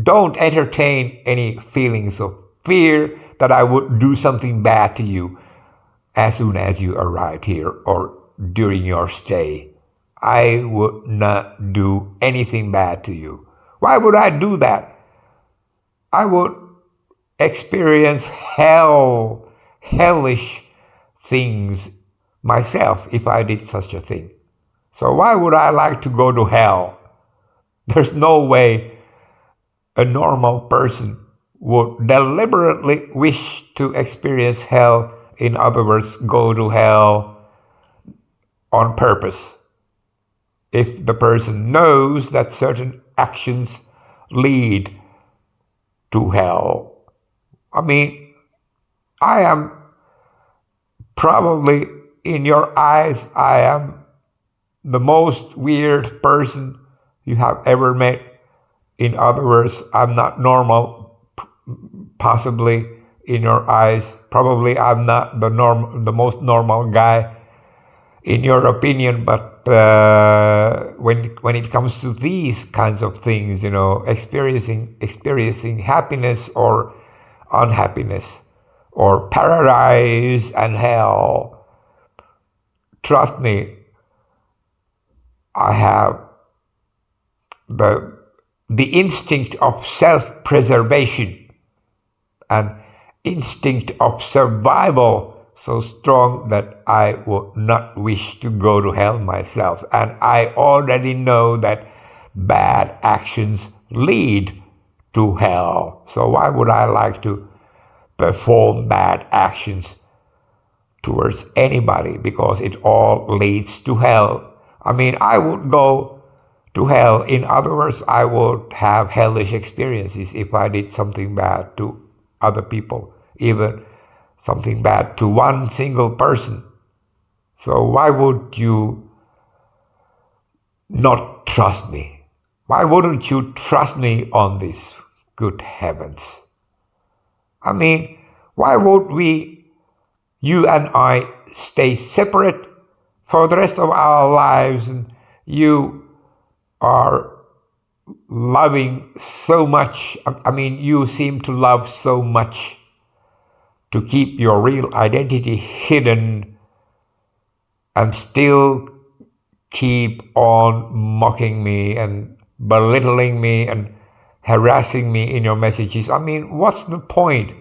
Don't entertain any feelings of fear that I would do something bad to you as soon as you arrived here or during your stay. I would not do anything bad to you. Why would I do that? I would experience hellish things myself if I did such a thing. So why would I like to go to hell? There's no way a normal person would deliberately wish to experience hell. In other words, go to hell on purpose. If the person knows that certain actions lead to hell. I mean, I am probably, in your eyes, I am the most weird person you have ever met. In other words, I'm not normal, possibly in your eyes. Probably I'm not the most normal guy in your opinion, but when it comes to these kinds of things, experiencing happiness or unhappiness, or paradise and hell, trust me, I have the instinct of self-preservation and instinct of survival so strong that I would not wish to go to hell myself. And I already know that bad actions lead to hell. So why would I like to perform bad actions towards anybody? Because it all leads to hell. I mean, I would go to hell. In other words, I would have hellish experiences if I did something bad to other people, even something bad to one single person. So why would you not trust me? Why wouldn't you trust me on this? Good heavens. I mean, why would you and I, stay separate for the rest of our lives, and you are loving so much? I mean, you seem to love so much to keep your real identity hidden and still keep on mocking me and belittling me and harassing me in your messages. I mean, what's the point?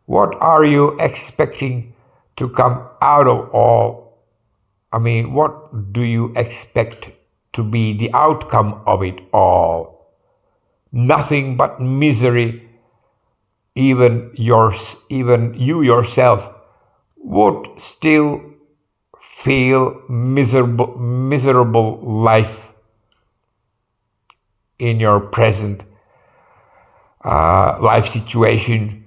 What are you expecting to come out of all? I mean, what do you expect to be the outcome of it all? Nothing but misery. Even you yourself would still feel miserable life in your present life situation,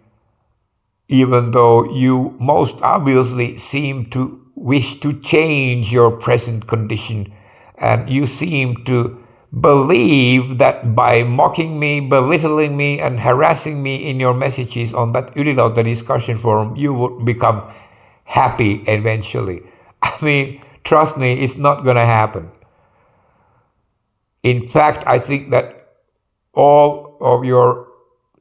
even though you most obviously seem to wish to change your present condition, and you seem to believe that by mocking me, belittling me, and harassing me in your messages on that Ylilauta discussion forum, you would become happy eventually. I mean, trust me, it's not going to happen. In fact, I think that all of your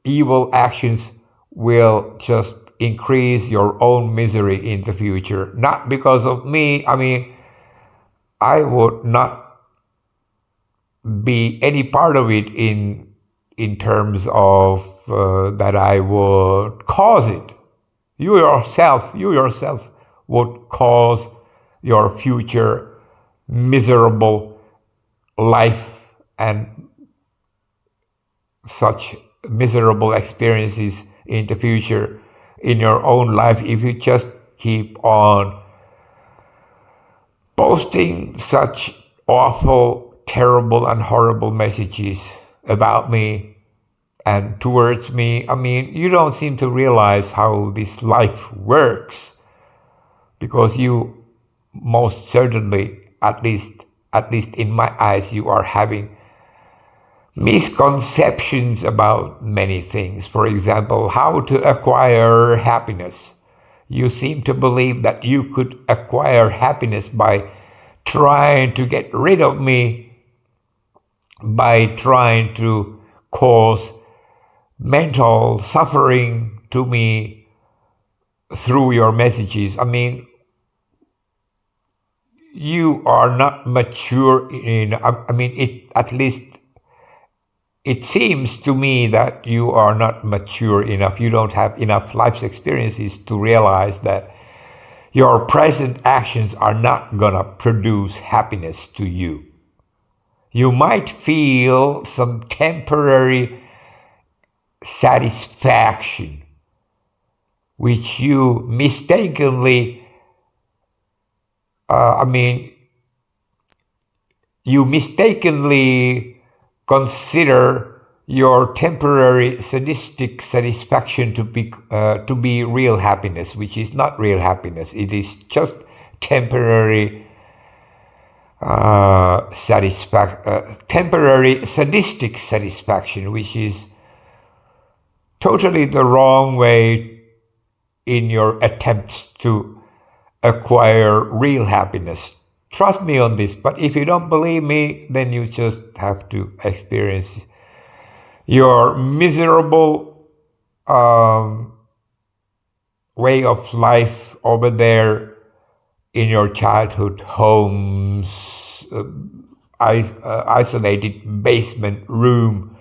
evil actions will just increase your own misery in the future. Not because of me. I mean, I would not be any part of it in terms of that I would cause it. You yourself would cause your future miserable life and such miserable experiences in the future in your own life if you just keep on posting such awful, terrible and horrible messages about me and towards me. I mean, you don't seem to realize how this life works, because you most certainly, at least in my eyes, you are having misconceptions about many things. For example, how to acquire happiness. You seem to believe that you could acquire happiness by trying to get rid of me, by trying to cause mental suffering to me through your messages. I mean, you are not mature at least it seems to me that you are not mature enough. You don't have enough life experiences to realize that your present actions are not gonna produce happiness to you. You might feel some temporary satisfaction, which you mistakenly, consider your temporary sadistic satisfaction to be real happiness, which is not real happiness. It is just temporary temporary sadistic satisfaction, which is totally the wrong way in your attempts to acquire real happiness. Trust me on this, but if you don't believe me, then you just have to experience your miserable way of life over there in your childhood homes, isolated basement room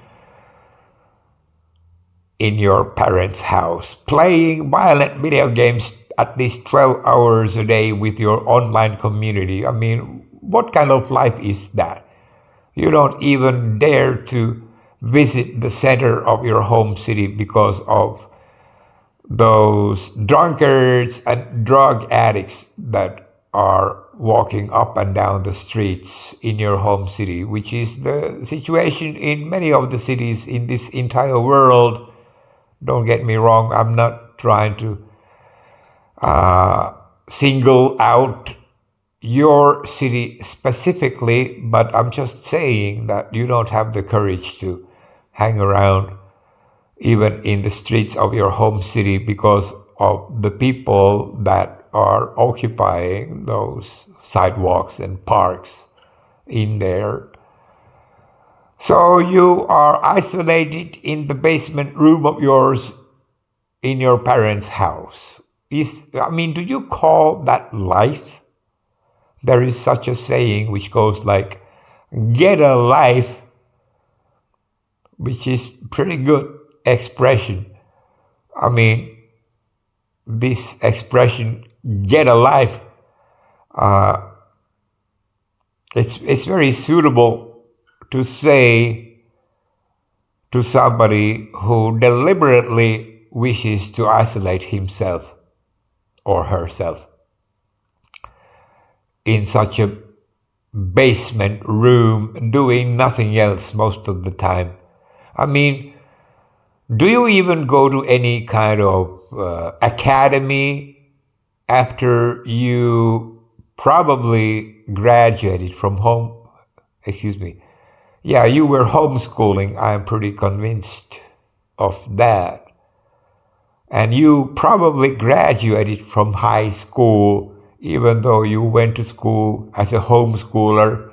in your parents' house, playing violent video games at least 12 hours a day with your online community. I mean, what kind of life is that? You don't even dare to visit the center of your home city because of those drunkards and drug addicts that are walking up and down the streets in your home city, which is the situation in many of the cities in this entire world. Don't get me wrong, I'm not trying to single out your city specifically, but I'm just saying that you don't have the courage to hang around even in the streets of your home city because of the people that are occupying those sidewalks and parks in there. So you are isolated in the basement room of yours in your parents' house. Do you call that life? There is such a saying which goes like, get a life, which is pretty good expression. This expression, get a life, it's very suitable to say to somebody who deliberately wishes to isolate himself or herself in such a basement room doing nothing else most of the time. Do you even go to any kind of academy after you probably graduated from home? Yeah, you were homeschooling. I'm pretty convinced of that. And you probably graduated from high school, even though you went to school as a homeschooler.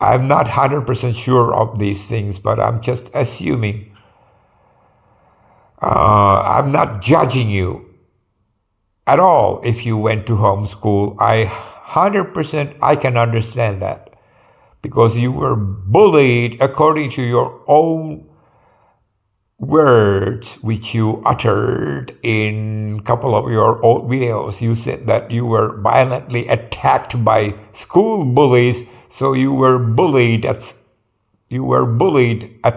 I'm not 100% sure of these things, but I'm just assuming. I'm not judging you at all if you went to homeschool. 100% I can understand that because you were bullied according to your own words, which you uttered in a couple of your old videos. You said that you were violently attacked by school bullies, so you were bullied at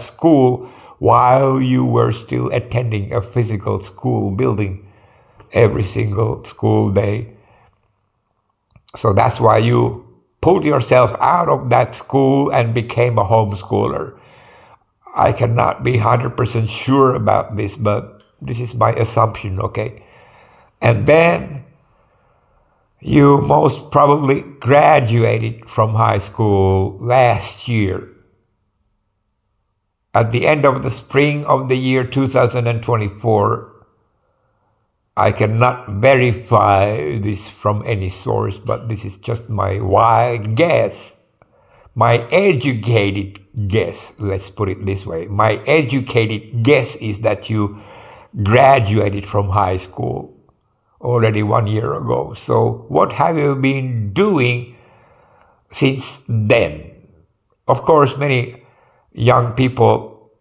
school while you were still attending a physical school building every single school day. So that's why you pulled yourself out of that school and became a homeschooler. I cannot be 100% sure about this, but this is my assumption, okay? And then you most probably graduated from high school last year. At the end of the spring of the year 2024, I cannot verify this from any source, but this is just my wild guess. My educated guess, let's put it this way. My educated guess is that you graduated from high school already 1 year ago. So what have you been doing since then? Of course, many young people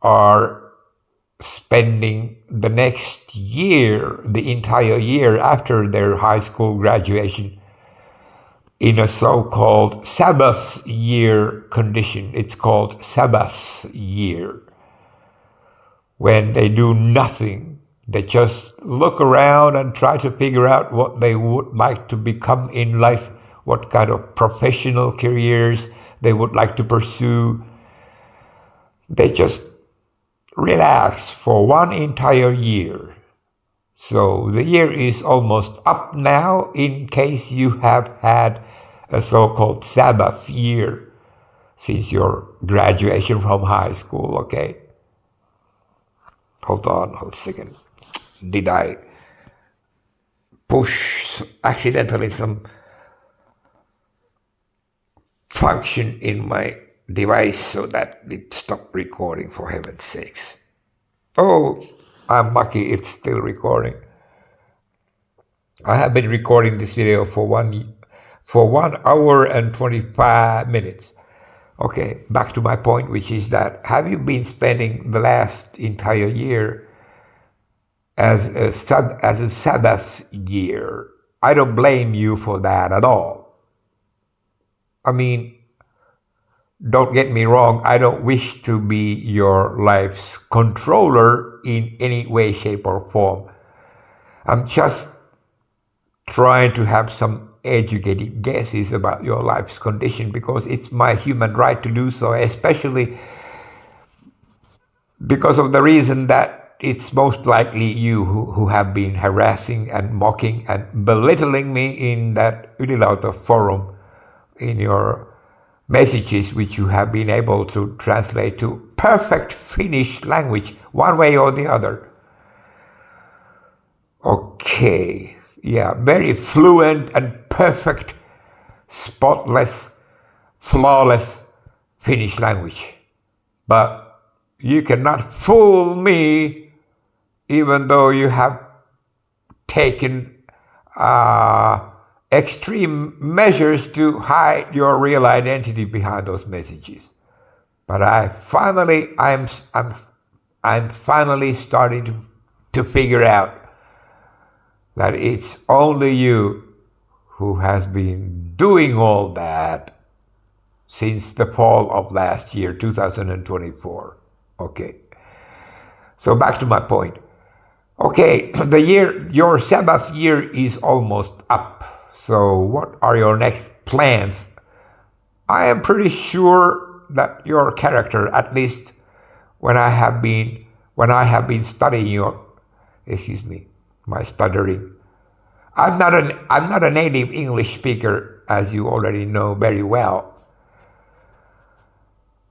are spending the next year, the entire year after their high school graduation, in a so-called Sabbath year condition. It's called Sabbath year. When they do nothing, they just look around and try to figure out what they would like to become in life, what kind of professional careers they would like to pursue. They just relax for one entire year. So the year is almost up now in case you have had a so-called Sabbath year since your graduation from high school, okay? Hold on a second. Did I push accidentally some function in my device so that it stopped recording, for heaven's sakes? Oh, I'm lucky it's still recording. I have been recording this video for 1 hour and 25 minutes. Okay, back to my point, which is that have you been spending the last entire year as a Sabbath year? I don't blame you for that at all. I mean, don't get me wrong, I don't wish to be your life's controller in any way, shape, or form. I'm just trying to have some educated guesses about your life's condition because it's my human right to do so, especially because of the reason that it's most likely you who have been harassing and mocking and belittling me in that Ylilauta forum in your messages, which you have been able to translate to perfect Finnish language one way or the other. Okay, yeah, very fluent and perfect, spotless, flawless Finnish language. But you cannot fool me, even though you have taken extreme measures to hide your real identity behind those messages. But I'm finally starting to figure out that it's only you who has been doing all that since the fall of last year, 2024. Okay. So back to my point. Okay, your Sabbath year is almost up. So what are your next plans? I am pretty sure that your character, at least when I have been studying my stuttering. I'm not a native English speaker, as you already know very well.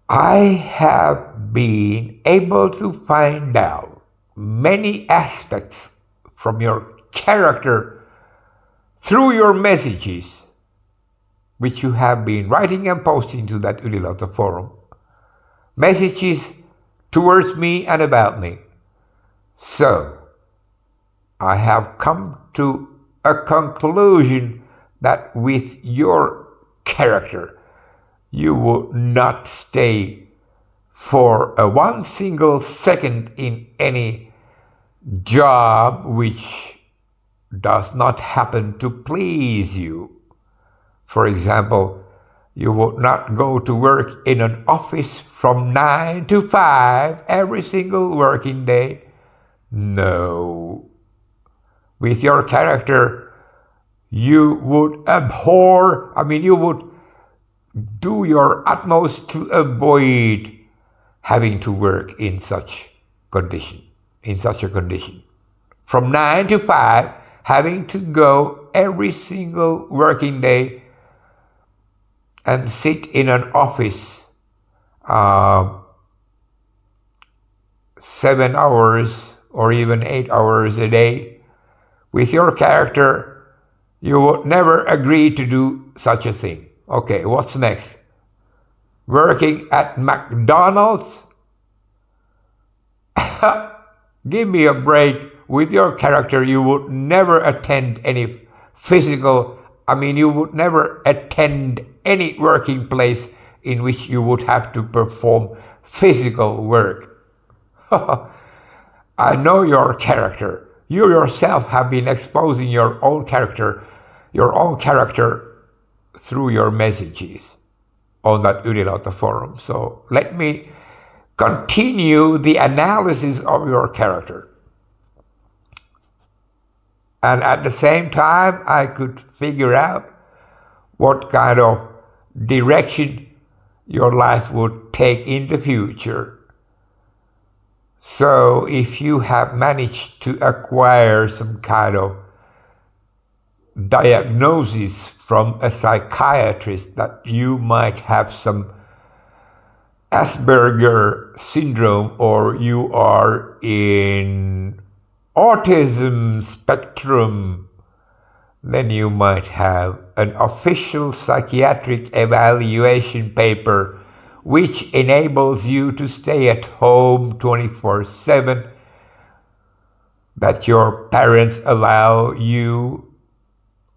I have been able to find out many aspects from your character through your messages, which you have been writing and posting to that Ylilauta forum. Messages towards me and about me. So, I have come to a conclusion that with your character, you will not stay for one single second in any job which does not happen to please you. For example, you would not go to work in an office from 9 to 5 every single working day. No. With your character, you would you would do your utmost to avoid having to work in such a condition. From 9 to 5, having to go every single working day and sit in an office 7 hours or even 8 hours a day. With your character, you would never agree to do such a thing. Okay, what's next? Working at McDonald's? Give me a break. With your character, you would never attend any you would never attend any working place in which you would have to perform physical work. I know your character. You yourself have been exposing your own character through your messages on that Ylilauta forum. So let me continue the analysis of your character. And at the same time, I could figure out what kind of direction your life would take in the future. So if you have managed to acquire some kind of diagnosis from a psychiatrist that you might have some Asperger syndrome, or you are in autism spectrum, then you might have an official psychiatric evaluation paper which enables you to stay at home 24/7, that your parents allow you,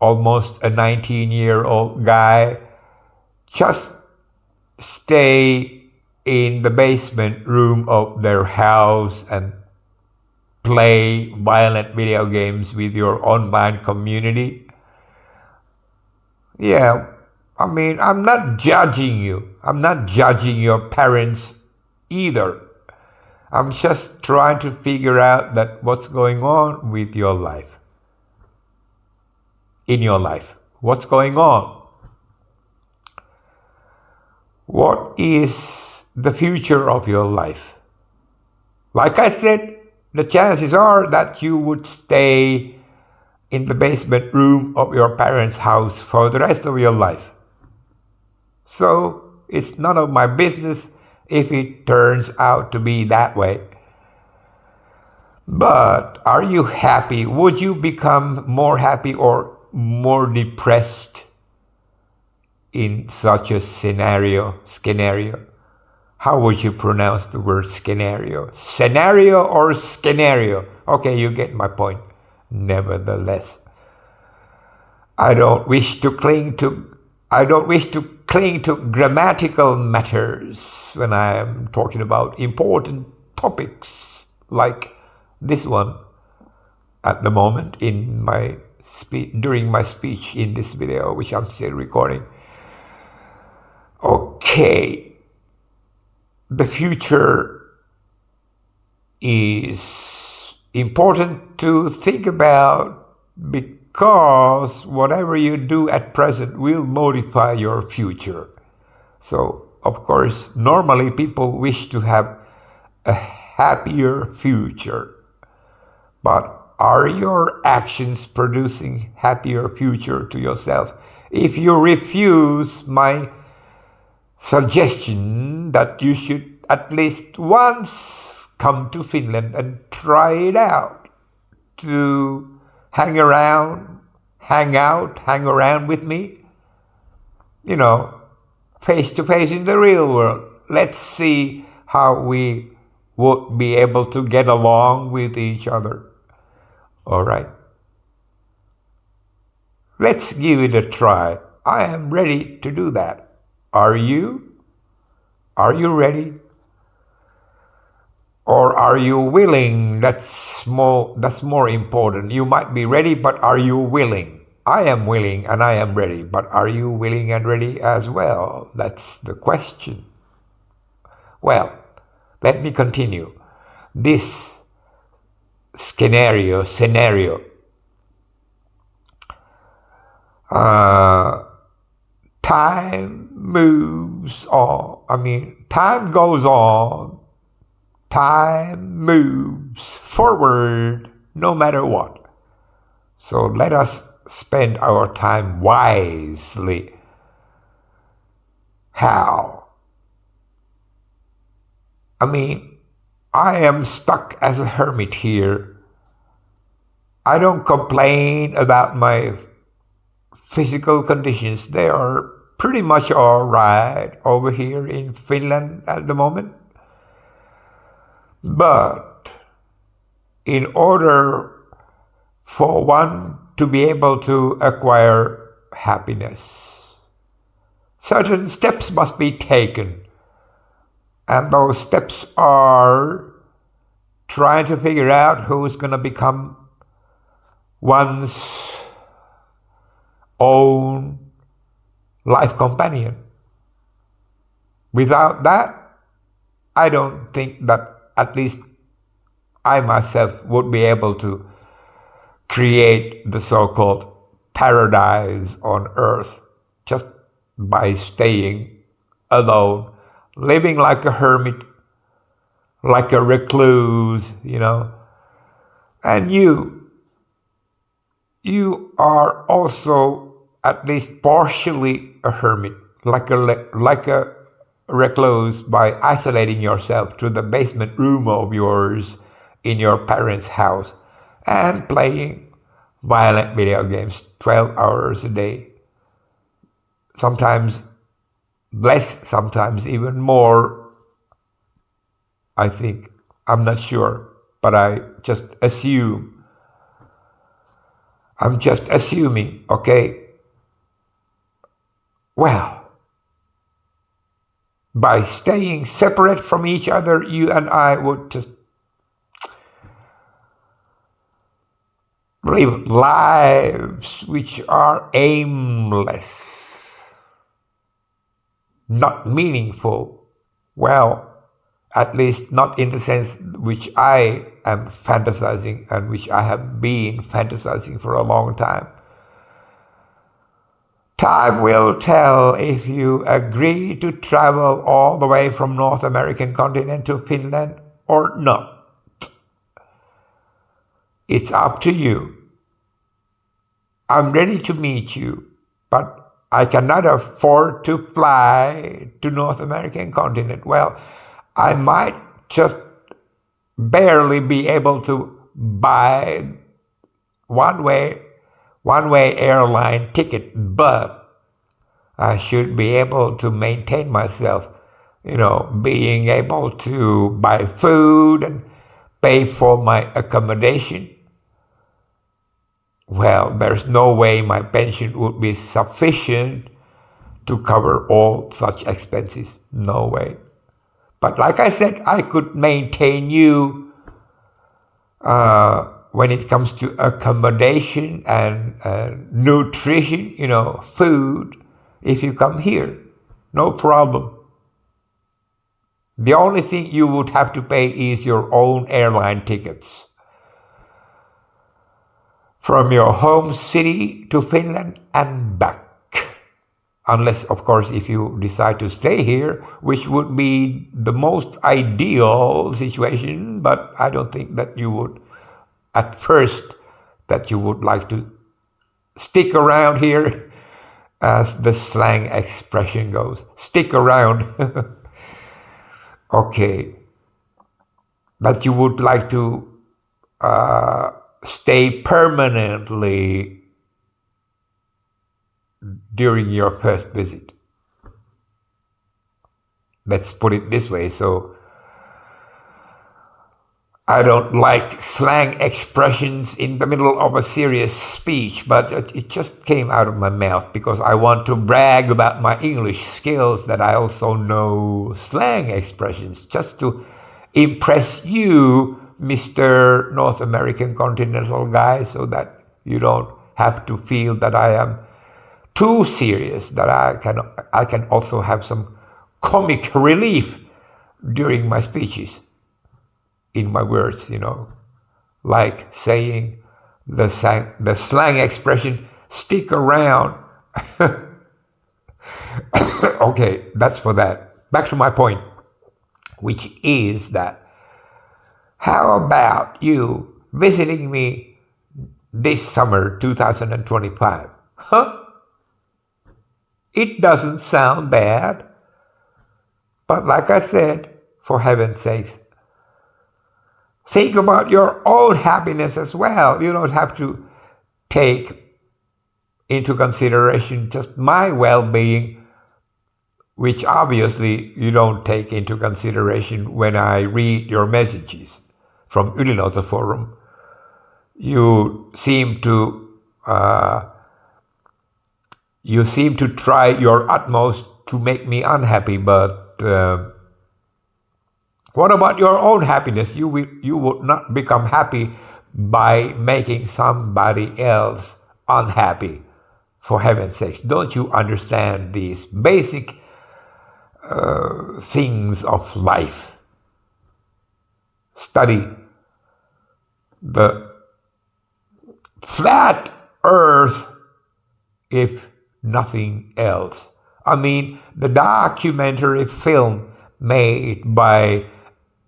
almost a 19-year-old guy, just stay in the basement room of their house and play violent video games with your online community. Yeah, I mean, I'm not judging you. I'm not judging your parents either. I'm just trying to figure out that what's going on with your life. In your life, what's going on? What is the future of your life? Like I said, the chances are that you would stay in the basement room of your parents' house for the rest of your life. So it's none of my business if it turns out to be that way. But are you happy? Would you become more happy or more depressed in such a scenario? How would you pronounce the word scenario? Scenario or scenario? Okay, you get my point. Nevertheless, I don't wish to cling to grammatical matters when I am talking about important topics like this one at the moment in my during my speech in this video, which I'm still recording. Okay. The future is important to think about, because whatever you do at present will modify your future. So, of course, normally people wish to have a happier future. But are your actions producing happier future to yourself? If you refuse my suggestion that you should at least once come to Finland and try it out, to hang around with me, face to face in the real world. Let's see how we would be able to get along with each other. All right. Let's give it a try. I am ready to do that. Are you? Are you ready? Or are you willing? That's more important. You might be ready, but are you willing? I am willing and I am ready, but are you willing and ready as well? That's the question. Well, let me continue. This scenario. Time moves on. Time goes on. Time moves forward no matter what. So let us spend our time wisely. How? I am stuck as a hermit here. I don't complain about my physical conditions. They are pretty much all right over here in Finland at the moment. But in order for one to be able to acquire happiness, certain steps must be taken. And those steps are trying to figure out who's going to become one's own life companion. Without that, I don't think that at least I myself would be able to create the so-called paradise on earth just by staying alone, living like a hermit, like a recluse, and you are also at least partially a hermit, like a recluse by isolating yourself to the basement room of yours in your parents' house and playing violent video games 12 hours a day. Sometimes less, sometimes even more, I think. I'm not sure, but I just assume. I'm just assuming, okay? Well, by staying separate from each other, you and I would just live lives which are aimless, not meaningful. Well, at least not in the sense which I am fantasizing and which I have been fantasizing for a long time. Time will tell if you agree to travel all the way from North American continent to Finland or not. It's up to you. I'm ready to meet you, but I cannot afford to fly to North American continent. Well, I might just barely be able to buy one-way airline ticket, but I should be able to maintain myself, being able to buy food and pay for my accommodation. Well, there's no way my pension would be sufficient to cover all such expenses. No way. But like I said, I could maintain you when it comes to accommodation and nutrition, food, if you come here. No problem. The only thing you would have to pay is your own airline tickets from your home city to Finland and back. Unless, of course, if you decide to stay here, which would be the most ideal situation, but I don't think that you would, at first, that you would like to stick around here, as the slang expression goes. Stick around. Okay. That you would like to stay permanently during your first visit. Let's put it this way. So I don't like slang expressions in the middle of a serious speech, but it just came out of my mouth because I want to brag about my English skills, that I also know slang expressions, just to impress you, Mr. North American continental guy, so that you don't have to feel that I am too serious, that I can also have some comic relief during my speeches, in my words, like saying the slang expression, stick around. Okay, that's for that. Back to my point, which is that, how about you visiting me this summer 2025? Huh? It doesn't sound bad, but like I said, for heaven's sakes, think about your own happiness as well. You don't have to take into consideration just my well-being, which obviously you don't take into consideration when I read your messages from Ydinota Forum. You seem to try your utmost to make me unhappy, but what about your own happiness? You would not become happy by making somebody else unhappy, for heaven's sake. Don't you understand these basic things of life? Study the flat earth, if nothing else. I mean, the documentary film made by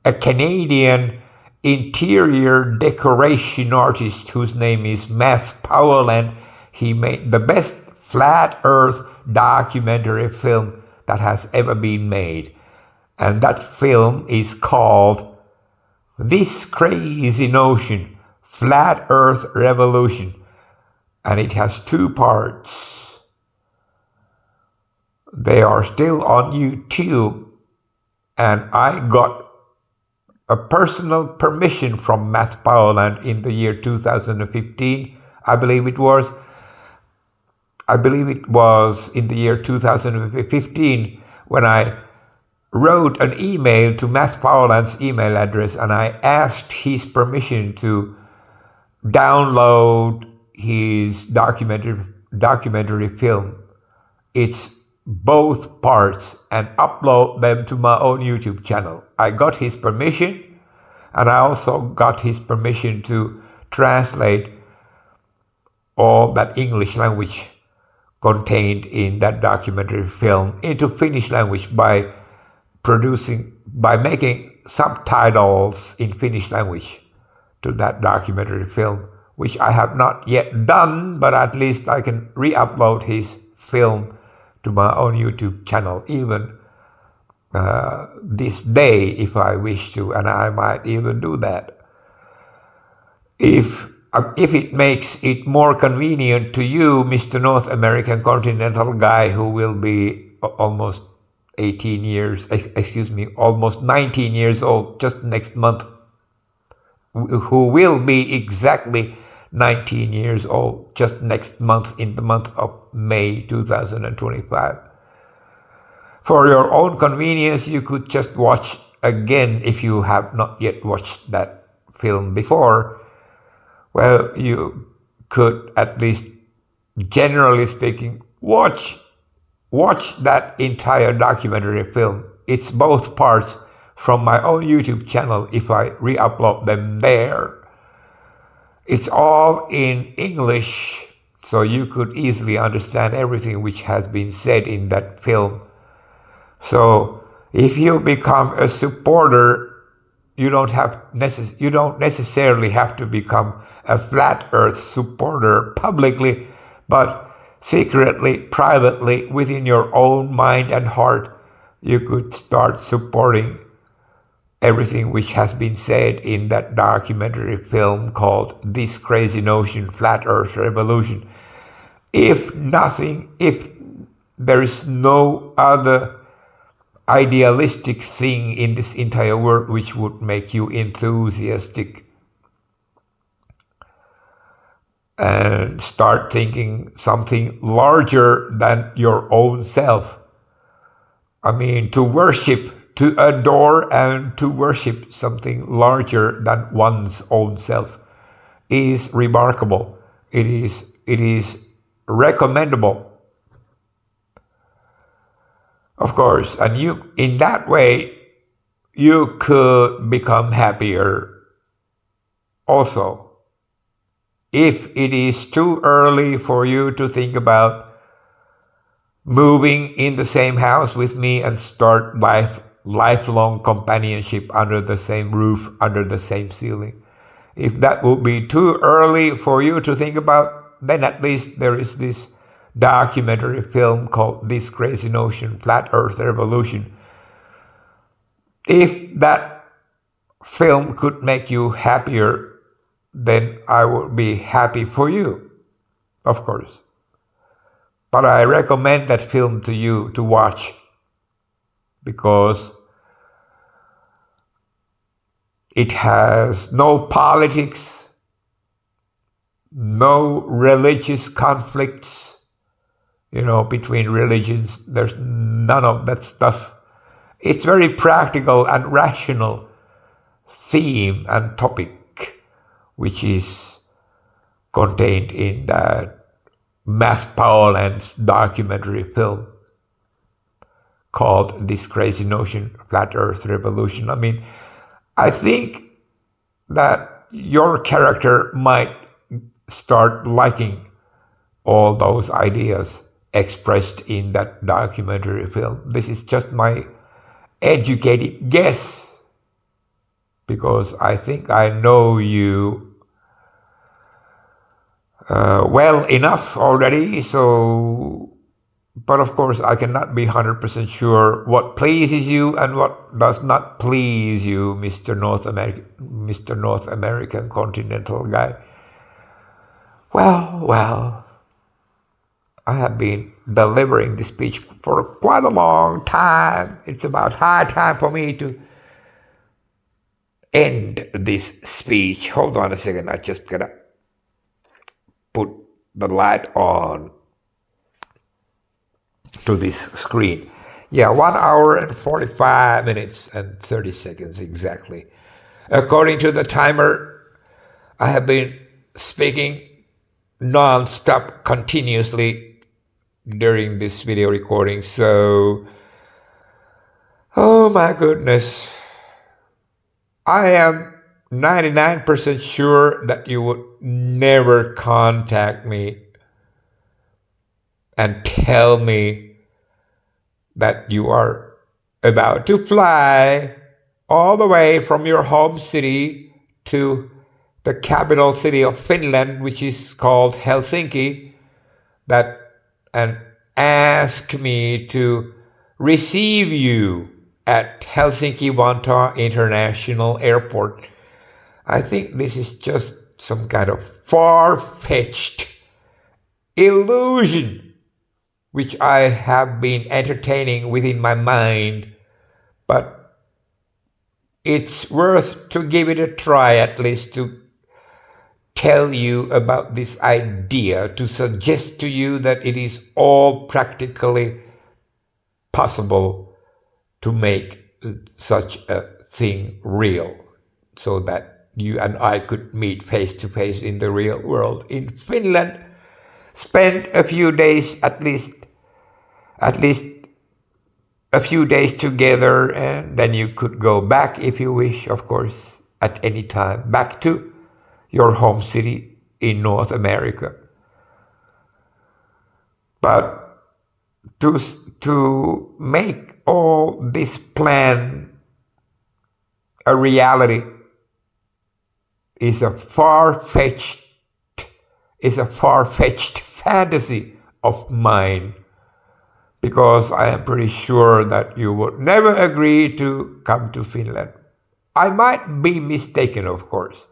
a Canadian interior decoration artist whose name is Matt Powell, and he made the best flat earth documentary film that has ever been made. And that film is called This Crazy Notion, Flat Earth Revolution. And it has 2 parts. They are still on YouTube. And I got a personal permission from Matt Powell, and in the year 2015, I believe it was in the year 2015 when I wrote an email to Matt Powell's email address, and I asked his permission to download his documentary film, its both parts, and upload them to my own YouTube channel. I got his permission, and I also got his permission to translate all that English language contained in that documentary film into Finnish language by making subtitles in Finnish language to that documentary film, which I have not yet done, but at least I can re-upload his film to my own YouTube channel even this day if I wish to, and I might even do that. If it makes it more convenient to you, Mr. North American Continental guy who will be almost 19 years old just next month, who will be exactly 19 years old just next month, in the month of May 2025. For your own convenience, you could just watch again if you have not yet watched that film before. Well, you could, at least generally speaking, watch that entire documentary film. It's both parts from my own YouTube channel if I re-upload them there. It's all in English, so you could easily understand everything which has been said in that film. So if you become a supporter, you don't necessarily have to become a flat earth supporter publicly, but secretly, privately, within your own mind and heart, you could start supporting everything which has been said in that documentary film called This Crazy Notion, Flat Earth Revolution. If there is no other idealistic thing in this entire world which would make you enthusiastic and start thinking something larger than your own self. I mean, to worship, to adore and to worship something larger than one's own self is remarkable. It is recommendable. Of course, and in that way, you could become happier also. If it is too early for you to think about moving in the same house with me and start lifelong companionship under the same roof, under the same ceiling, if that would be too early for you to think about, then at least there is this documentary film called This Crazy Notion, Flat Earth Revolution. If that film could make you happier, then I would be happy for you, of course. But I recommend that film to you to watch because it has no politics, no religious conflicts, between religions. There's none of that stuff. It's very practical and rational theme and topic which is contained in that Matt Powell's documentary film called This Crazy Notion, Flat Earth Revolution. I mean, I think that your character might start liking all those ideas expressed in that documentary film. This is just my educated guess. because I think I know you well enough already. So, but of course, I cannot be 100% sure what pleases you and what does not please you, Mr. North American continental guy. Well, I have been delivering this speech for quite a long time. It's about high time for me to end this speech. Hold on a second, I just gotta put the light on to this screen. Yeah, 1 hour and 45 minutes and 30 seconds exactly. According to the timer, I have been speaking non-stop continuously during this video recording. So, oh my goodness, I am 99% sure that you would never contact me and tell me that you are about to fly all the way from your home city to the capital city of Finland, which is called Helsinki, and ask me to receive you at Helsinki-Vantaa International Airport. I think this is just some kind of far-fetched illusion which I have been entertaining within my mind, but it's worth to give it a try, at least to tell you about this idea, to suggest to you that it is all practically possible to make such a thing real, so that you and I could meet face to face in the real world in Finland, spend a few days, at least a few days together, and then you could go back, if you wish, of course, at any time, back to your home city in North America. But to make all this plan a reality is a far-fetched fantasy of mine, because I am pretty sure that you would never agree to come to Finland. I might be mistaken, of course.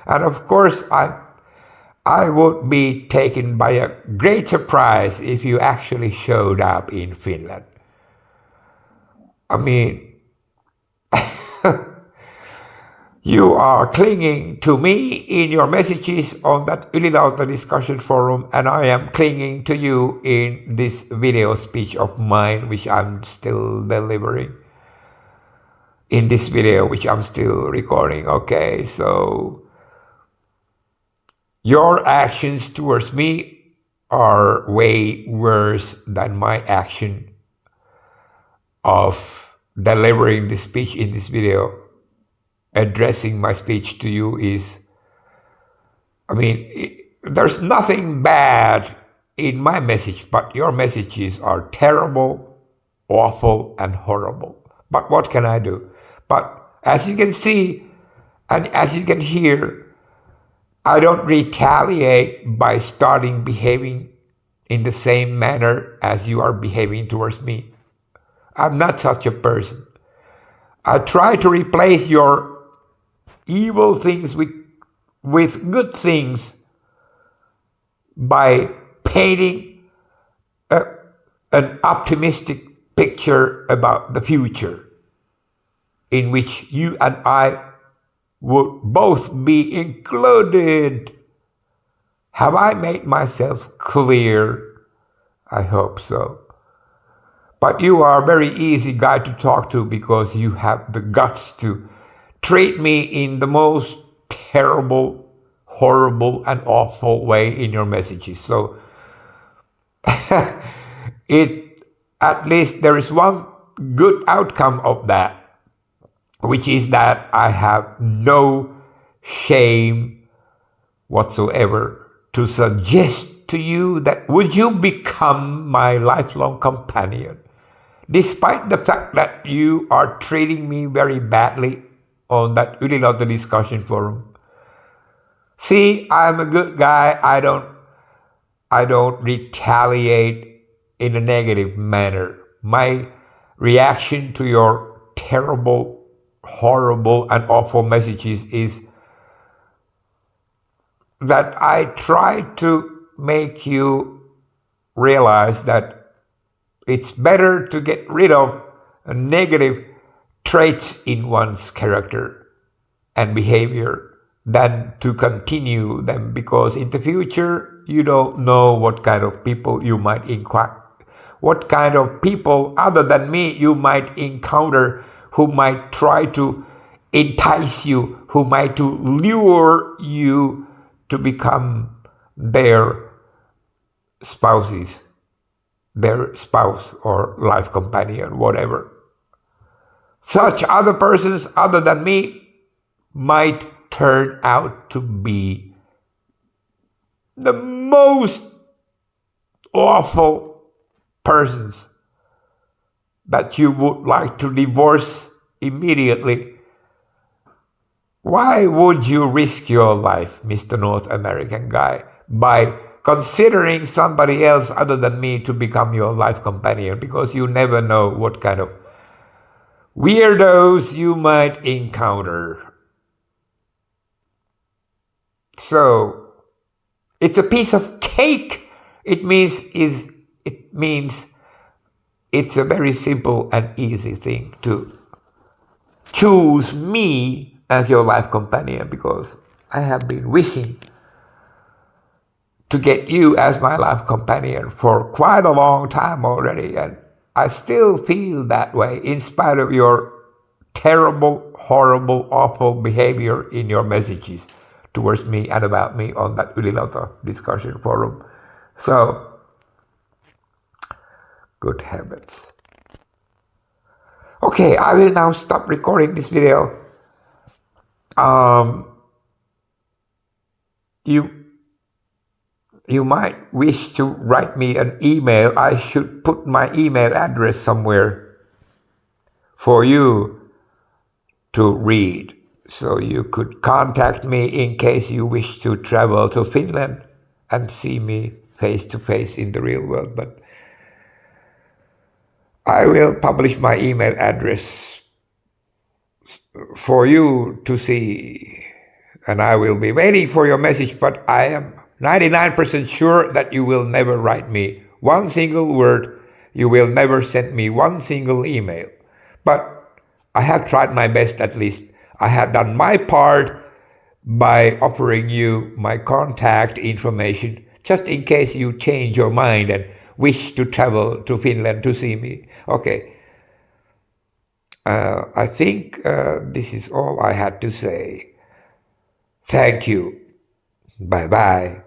And of course, I would be taken by a great surprise if you actually showed up in Finland. I mean, you are clinging to me in your messages on that Ylilauta discussion forum, and I am clinging to you in this video speech of mine, which I'm still delivering. In this video, which I'm still recording, okay? So, your actions towards me are way worse than my action of delivering the speech in this video. Addressing my speech to you is, I mean, there's nothing bad in my message, but your messages are terrible, awful, and horrible. But what can I do? But as you can see, and as you can hear, I don't retaliate by starting behaving in the same manner as you are behaving towards me. I'm not such a person. I try to replace your evil things with good things by painting an optimistic picture about the future in which you and I would both be included. Have I made myself clear? I hope so. But you are a very easy guy to talk to, because you have the guts to treat me in the most terrible, horrible, and awful way in your messages. So, at least there is one good outcome of that, which is that I have no shame whatsoever to suggest to you that would you become my lifelong companion, despite the fact that you are treating me very badly on that Ylilauta discussion forum. See, I'm a good guy. I don't retaliate in a negative manner. My reaction to your terrible, horrible, and awful messages is that I try to make you realize that it's better to get rid of negative traits in one's character and behavior than to continue them, because in the future you don't know what kind of people you might what kind of people other than me you might encounter, who might try to entice you, who might to lure you to become their spouses, their spouse or life companion, whatever. Such other persons other than me might turn out to be the most awful persons that you would like to divorce immediately. Why would you risk your life, Mr. North American guy, by considering somebody else other than me to become your life companion? Because you never know what kind of weirdos you might encounter. So it's a piece of cake. It means it's a very simple and easy thing to choose me as your life companion, because I have been wishing to get you as my life companion for quite a long time already, and I still feel that way in spite of your terrible, horrible, awful behavior in your messages towards me and about me on that Ylilauta discussion forum. So, good heavens. Okay, I will now stop recording this video. You might wish to write me an email. I should put my email address somewhere for you to read. So you could contact me in case you wish to travel to Finland and see me face to face in the real world. But I will publish my email address for you to see, and I will be waiting for your message, but I am 99% sure that you will never write me one single word. You will never send me one single email. But I have tried my best, at least. I have done my part by offering you my contact information, just in case you change your mind and wish to travel to Finland to see me. Okay. I think this is all I had to say. Thank you. Bye-bye.